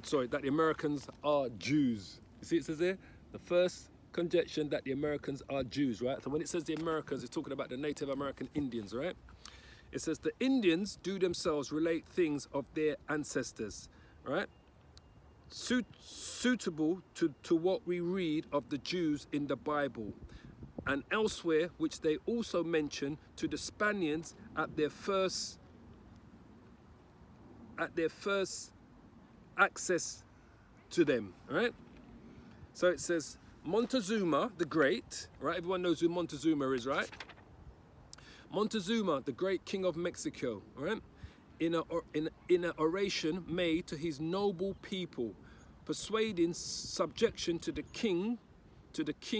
Sorry, that the Americans are Jews. You see it says there? The first conjecture that the Americans are Jews, right? So when it says the Americans, it's talking about the Native American Indians, right? It says the Indians do themselves relate things of their ancestors, right? Suitable to what we read of the Jews in the Bible and elsewhere, which they also mention to the Spaniards at their first access to them, right? So it says Montezuma the Great, right? Everyone knows who Montezuma is, right? Montezuma, the great king of Mexico, right? In an oration made to his noble people, persuading subjection to the king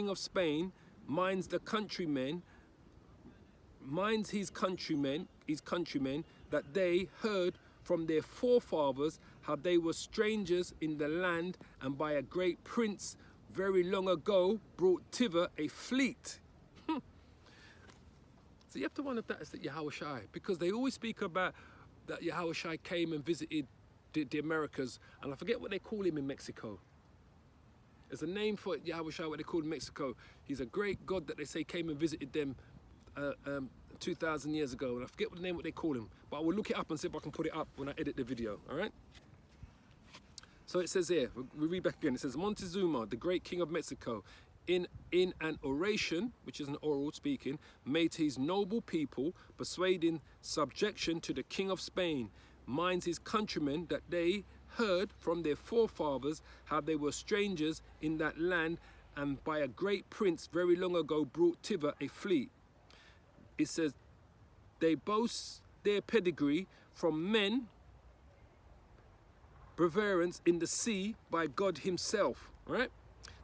of Spain, minds his countrymen that they heard from their forefathers how they were strangers in the land, and by a great prince very long ago brought thither a fleet. So you have to wonder if that is the Yahweh Shai, because they always speak about that Yahweh Shai came and visited the Americas, and I forget what they call him in Mexico. There's a name for Yahweh Shai, what they call in Mexico. He's a great God that they say came and visited them 2,000 years ago, and I forget what the name, what they call him, but I will look it up and see if I can put it up when I edit the video, all right? So it says here, we read back again, it says, Montezuma, the great king of Mexico, in an oration, which is an oral speaking, made to his noble people, persuading subjection to the king of Spain, minds his countrymen that they heard from their forefathers how they were strangers in that land, and by a great prince very long ago brought thither a fleet. it says, they boast their pedigree from men, preference in the sea by God himself, right?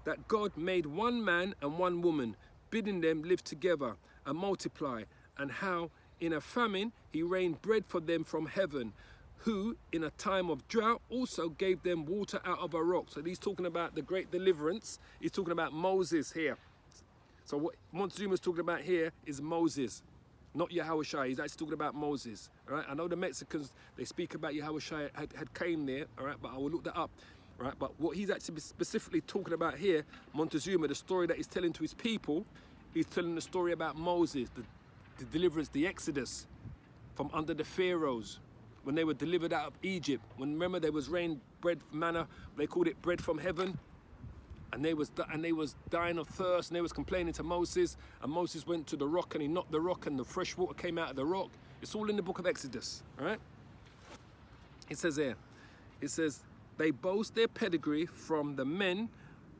That God made one man and one woman, bidding them live together and multiply, and how in a famine he rained bread for them from heaven, who in a time of drought also gave them water out of a rock. So he's talking about the great deliverance. He's talking about Moses here. So what Montezuma's talking about here is Moses, not Yahushua. He's actually talking about Moses. All right. I know the Mexicans, they speak about Yahushua had came there. All right, but I will look that up. All right, but what he's actually specifically talking about here, Montezuma, the story that he's telling to his people, he's telling the story about Moses, the deliverance, the Exodus from under the Pharaohs, when they were delivered out of Egypt. When, remember, there was rain, bread, manna, they called it bread from heaven, and they was dying of thirst, and they was complaining to Moses, and Moses went to the rock and he knocked the rock and the fresh water came out of the rock. It's all in the book of Exodus, all right? It says here, it says, they boast their pedigree from the men,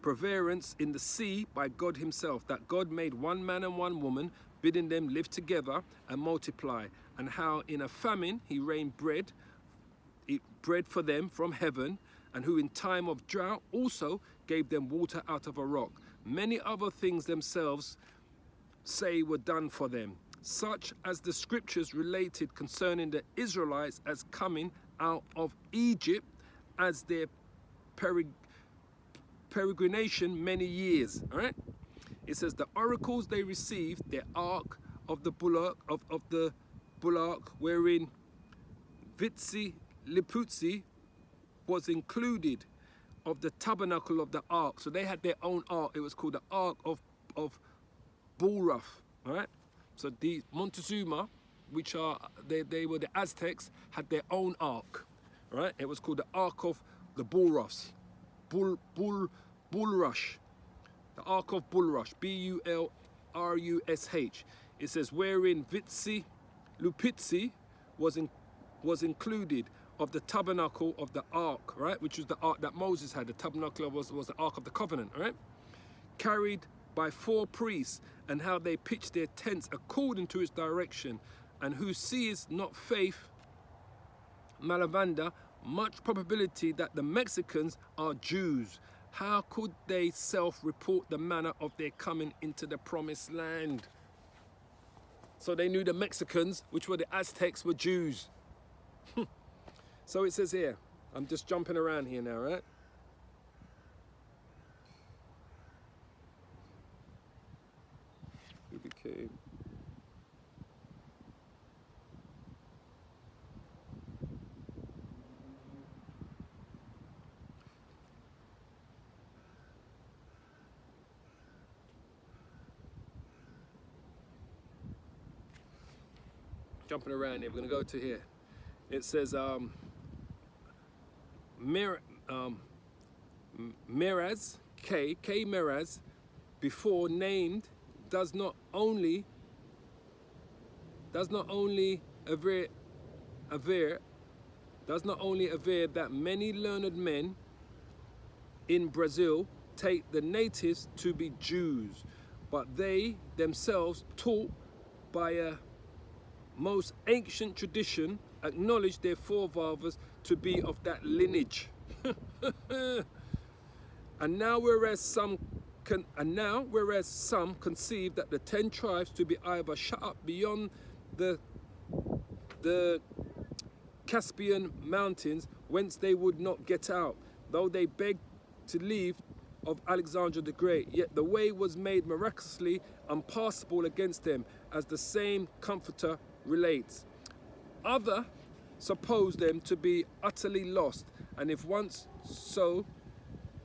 preference in the sea by God himself, that God made one man and one woman, bidding them live together and multiply, and how in a famine he rained bread for them from heaven, and who in time of drought also gave them water out of a rock. Many other things themselves say were done for them, such as the scriptures related concerning the Israelites as coming out of Egypt, as their peregrination many years. All right. It says the oracles they received, their ark of the bullock of the bullock, wherein Vitsi Liputsi was included, of the tabernacle of the ark. So they had their own ark. It was called the ark of Bulrath. All right. So the Montezuma, which are they were the Aztecs, had their own ark. Right? It was called the Ark of the Bulrush. Bulrush. The Ark of Bulrush. B-U-L-R-U-S-H. It says, wherein Vitsi Lupitsi was included, of the tabernacle of the ark, right? Which was the ark that Moses had. The tabernacle was the Ark of the Covenant, right? Carried by 4 priests, and how they pitched their tents according to its direction, and who sees not faith, Malavanda, much probability that the Mexicans are Jews. How could they self-report the manner of their coming into the promised land? So they knew the Mexicans, which were the Aztecs, were Jews. So it says here, I'm just jumping around here now, right? Who became... Jumping around here, we're going to go to here. It says, Meraz, K Meraz, before named, does not only aver that many learned men in Brazil take the natives to be Jews, but they themselves, taught by a most ancient tradition, acknowledge their forefathers to be of that lineage. And now whereas some conceive that the 10 tribes to be either shut up beyond the Caspian mountains, whence they would not get out, though they begged to leave of Alexander the Great, yet the way was made miraculously unpassable against them, as the same comforter relates. Other suppose them to be utterly lost, and if once so,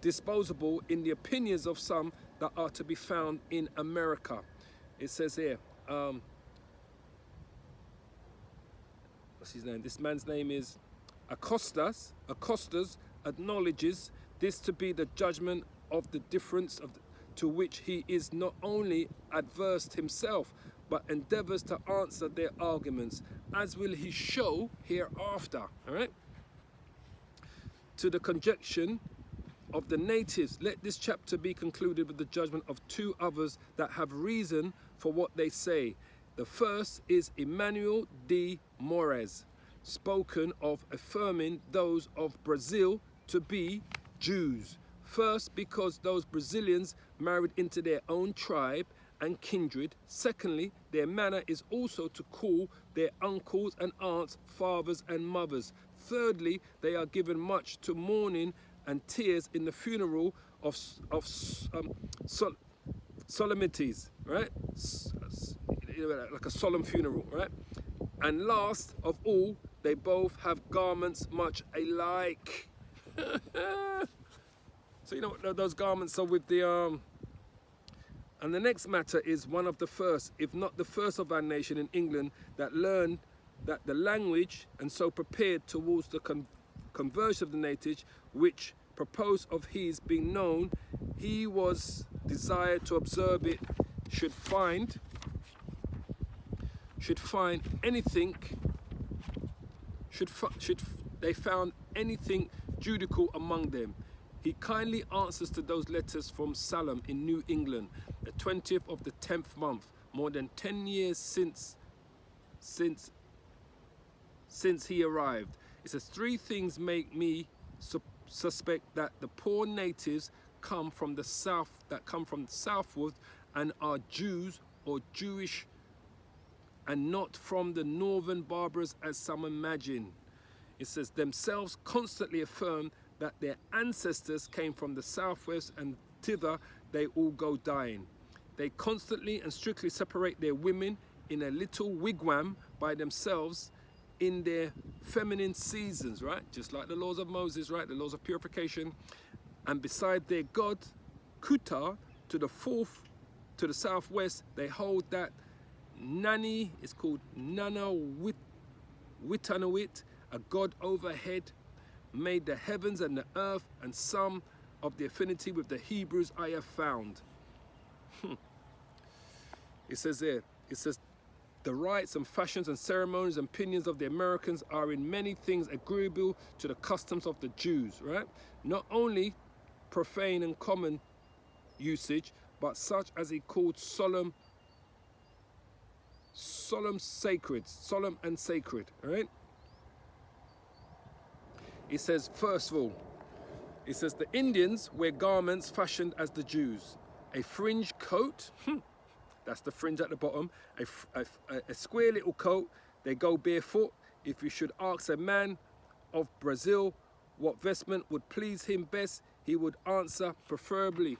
disposable in the opinions of some that are to be found in America. It says here, what's his name? This man's name is Acostas. Acostas acknowledges this to be the judgment of the difference to which he is not only adverse himself, but endeavors to answer their arguments, as will he show hereafter. All right. To the conjecture of the natives, let this chapter be concluded with the judgment of 2 others that have reason for what they say. The first is Emmanuel de Moraes, spoken of affirming those of Brazil to be Jews. First, because those Brazilians married into their own tribe and kindred. Secondly, their manner is also to call their uncles and aunts fathers and mothers. Thirdly, they are given much to mourning and tears in the funeral of solemnities, right? Like a solemn funeral, right? And last of all, they both have garments much alike. So you know what those garments are with the And the next matter is one of the first, if not the first of our nation in England, that learned that the language and so prepared towards the conversion of the natives, which proposed of his being known, he was desired to observe it, should they found anything judicial among them. He kindly answers to those letters from Salem in New England, the 20th of the 10th month, more than 10 years since he arrived. It says, 3 things make me suspect that the poor natives come from the southward and are Jews or Jewish, and not from the northern barbers as some imagine. It says, themselves constantly affirm that their ancestors came from the southwest, and thither they all go dying. They constantly and strictly separate their women in a little wigwam by themselves in their feminine seasons, right? Just like the laws of Moses, right? The laws of purification. And beside their god, Kuta, to the southwest, they hold that Nani is called Nana Witanawit, a god overhead, made the heavens and the earth, and some of the affinity with the Hebrews I have found. It says there, it says, the rites and fashions and ceremonies and opinions of the Americans are in many things agreeable to the customs of the Jews, right? Not only profane and common usage, but such as he called solemn and sacred, right? It says, first of all, it says the Indians wear garments fashioned as the Jews. A fringe coat, that's the fringe at the bottom, a square little coat, they go barefoot. If you should ask a man of Brazil what vestment would please him best, he would answer preferably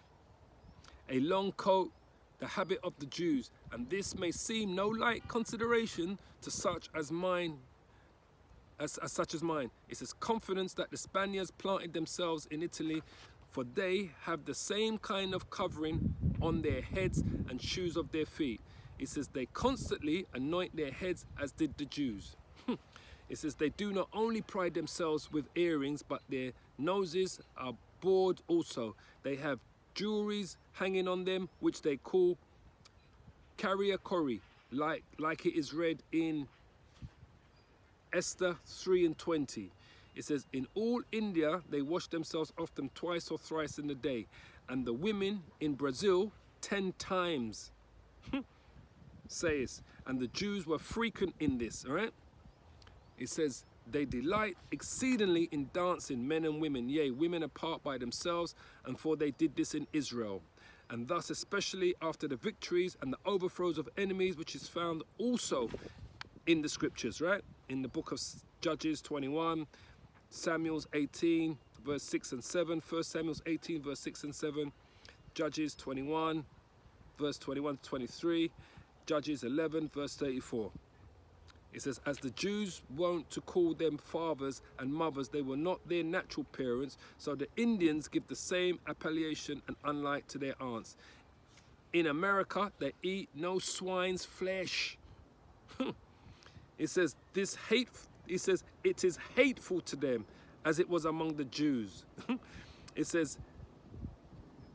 a long coat, the habit of the Jews. And this may seem no light consideration to such as mine. As such as mine. It says confidence that the Spaniards planted themselves in Italy, for they have the same kind of covering on their heads and shoes of their feet. It says they constantly anoint their heads as did the Jews. It says they do not only pride themselves with earrings, but their noses are bored also. They have jewelries hanging on them, which they call kariakori, like it is read in Esther 3:20. It says, in all India, they wash themselves often twice or thrice in the day, and the women in Brazil 10 times, says, and the Jews were frequent in this, all right? It says, they delight exceedingly in dancing, men and women, yea, women apart by themselves, and for they did this in Israel. And thus, especially after the victories and the overthrows of enemies, which is found also in the scriptures, right? In the book of Judges 21, Samuel's 18, verse 6 and 7, 1 Samuel's 18, verse 6 and 7, Judges 21, verse 21 to 23, Judges 11, verse 34. It says, as the Jews wont to call them fathers and mothers, they were not their natural parents, so the Indians give the same appellation and unlike to their aunts. In America, they eat no swine's flesh. It says, it is hateful to them as it was among the Jews. It says,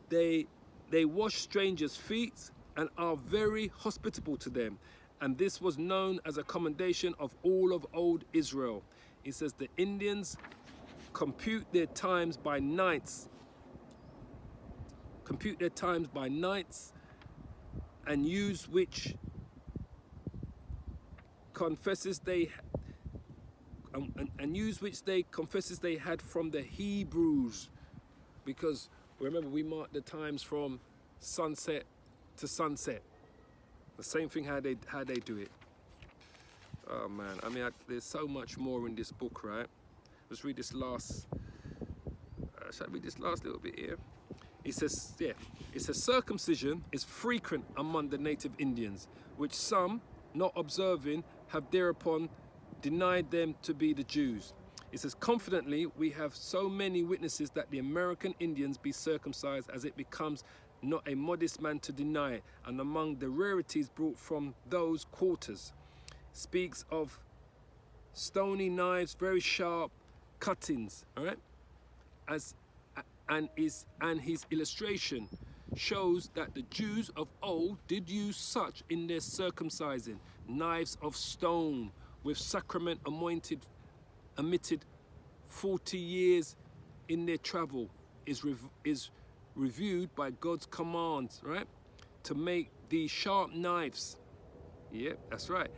they wash strangers' feet and are very hospitable to them. And this was known as a commendation of all of old Israel. It says the Indians compute their times by nights. And use which confesses they and news which they confesses they had from the Hebrews, because remember we mark the times from sunset to sunset. The same thing how they do it. Oh man, I mean there's so much more in this book, right? Let's read this last. Shall I read this last little bit here? It says, yeah, it says circumcision is frequent among the native Indians, which some, not observing, have thereupon denied them to be the Jews. It says, confidently, we have so many witnesses that the American Indians be circumcised as it becomes not a modest man to deny it, and among the rarities brought from those quarters, speaks of stony knives, very sharp cuttings, all right? And his illustration shows that the Jews of old did use such in their circumcising, knives of stone, with sacrament omitted 40 years in their travel, is reviewed by God's commands, right? To make these sharp knives. Yeah, that's right.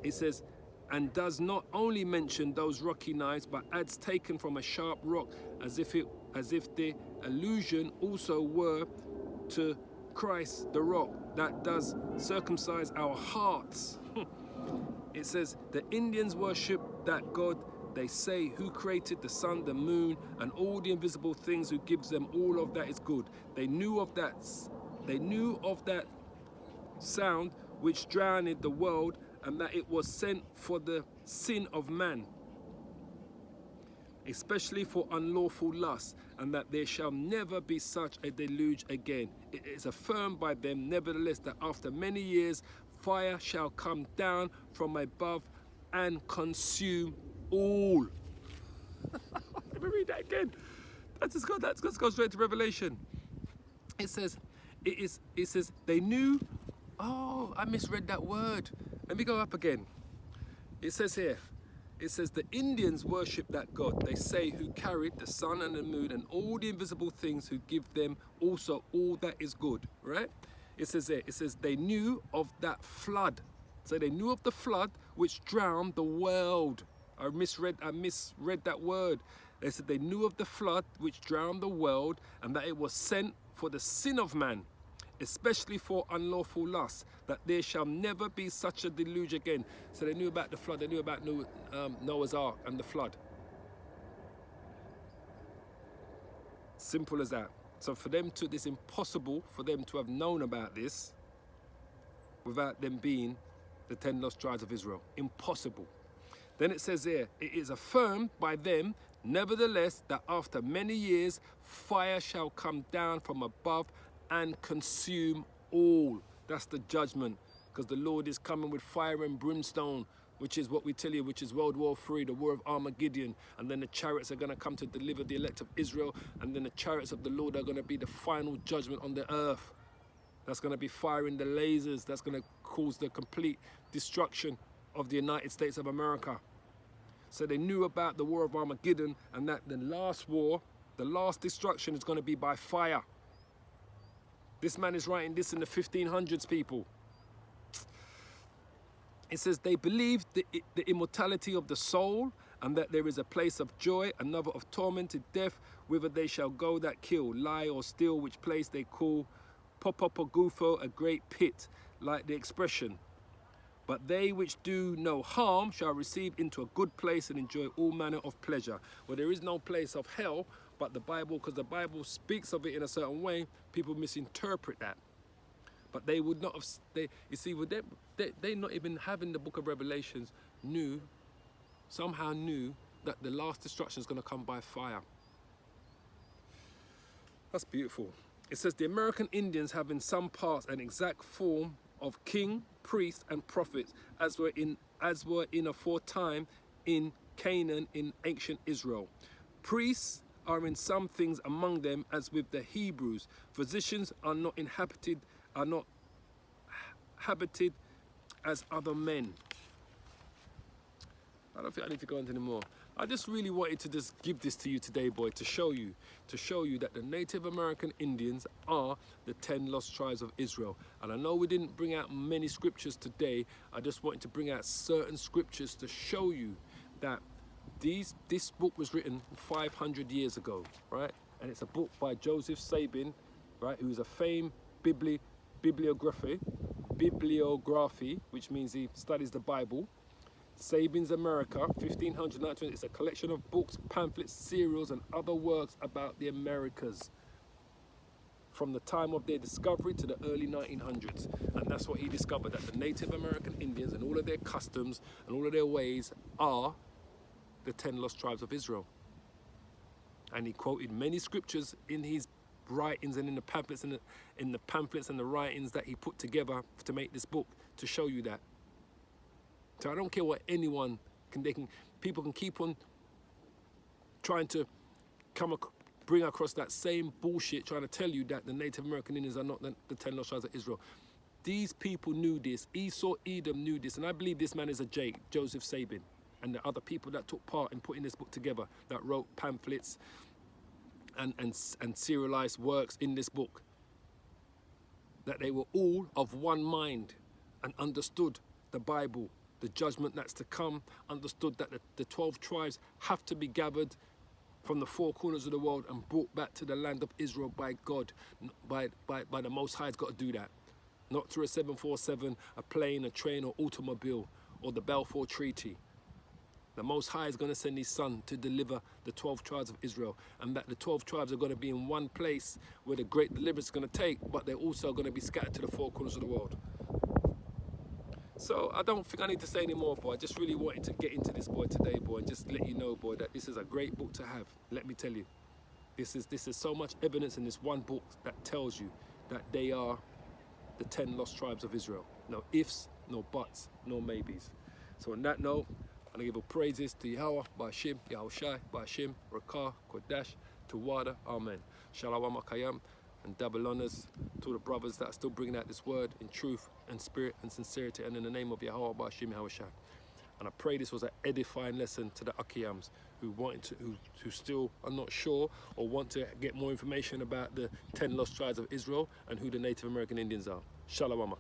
It says, and does not only mention those rocky knives, but adds taken from a sharp rock, as if the allusion also were to Christ, the rock that does circumcise our hearts. It says, the Indians worship that God, they say, who created the sun, the moon, and all the invisible things, who gives them all of that is good. They knew of that sound which drowned the world, and that it was sent for the sin of man, especially for unlawful lust, and that there shall never be such a deluge again. It is affirmed by them, nevertheless, that after many years fire shall come down from above and consume all. Let me read that again. That's go straight to Revelation. It says, they knew. Oh, I misread that word. Let me go up again. It says here, it says the Indians worship that God, they say, who carried the sun and the moon and all the invisible things, who give them also all that is good, right? It says there, it says they knew of that flood. So they knew of the flood which drowned the world. I misread that word. They said they knew of the flood which drowned the world, and that it was sent for the sin of man, especially for unlawful lust, that there shall never be such a deluge again. So they knew about the flood, they knew about Noah's Ark and the flood. Simple as that. So for them to, it's impossible for them to have known about this without them being the 10 lost tribes of Israel. Impossible. Then it says there, it is affirmed by them, nevertheless, that after many years, fire shall come down from above and consume all. That's the judgment, because the Lord is coming with fire and brimstone, which is what we tell you, which is World War III, the war of Armageddon. And then the chariots are going to come to deliver the elect of Israel, and then the chariots of the Lord are going to be the final judgment on the earth. That's going to be firing the lasers. That's going to cause the complete destruction of the United States of America. So they knew about the war of Armageddon, and that the last war, the last destruction, is going to be by fire. This man is writing this in the 1500s, people. It says they believed the immortality of the soul, and that there is a place of joy, another of tormented death, whither they shall go that kill, lie or steal, which place they call Popopogufo, a great pit, like the expression. But they which do no harm shall receive into a good place and enjoy all manner of pleasure. Well, there is no place of hell, but the Bible, because the Bible speaks of it in a certain way, people misinterpret that. But they would not have, you see, with them, they not even having the book of Revelations, somehow knew that the last destruction is going to come by fire. That's beautiful. It says the American Indians have in some parts an exact form of king, priest, and prophets, as were in aforetime in Canaan in ancient Israel. Priests are in some things among them, as with the Hebrews. Physicians are not habited as other men. I don't think I need to go into any more. I just really wanted to just give this to you today, boy, to show you that the Native American Indians are the 10 lost tribes of Israel. And I know we didn't bring out many scriptures today. I just wanted to bring out certain scriptures to show you that this book was written 500 years ago, right? And it's a book by Joseph Sabin, right, who's a famed bibliography, which means he studies the Bible. Sabin's America, 1500. It's a collection of books, pamphlets, serials, and other works about the Americas from the time of their discovery to the early 1900s. And that's what he discovered, that the Native American Indians and all of their customs and all of their ways are the 10 lost tribes of Israel. And he quoted many scriptures in his writings and in the pamphlets and the writings that he put together to make this book to show you that. So I don't care what anyone people can keep on trying to bring across that same bullshit, trying to tell you that the Native American Indians are not the 10 lost tribes of Israel. These people knew this. Esau, Edom knew this, and I believe this man is a Joseph Sabin, and the other people that took part in putting this book together, that wrote pamphlets and serialized works in this book, that they were all of one mind and understood the Bible, the judgment that's to come, understood that the 12 tribes have to be gathered from the four corners of the world and brought back to the land of Israel by God, by the Most High's got to do that. Not through a 747, a plane, a train, or automobile, or the Balfour Treaty. The Most High is going to send his son to deliver the 12 tribes of Israel, and that the 12 tribes are going to be in one place where the great deliverance is going to take, but they're also going to be scattered to the four corners of the world. So I don't think I need to say any more, boy. I just really wanted to get into this, boy, today, boy, and just let you know, boy, that this is a great book to have. Let me tell you, this is so much evidence in this one book that tells you that they are the 10 lost tribes of Israel. No ifs, no buts, no maybes. So on that note, I'm going to give all praises to Yahweh, Ba'ashim, Yahushai, Ba'ashim, Rakah, Kodash, Tawada, Amen. Shalom Akayam, and double honors to the brothers that are still bringing out this word in truth and spirit and sincerity, and in the name of Yahweh, Ba'ashim, Yahushai. And I pray this was an edifying lesson to the Akiyams who still are not sure or want to get more information about the 10 lost tribes of Israel and who the Native American Indians are. Shalom.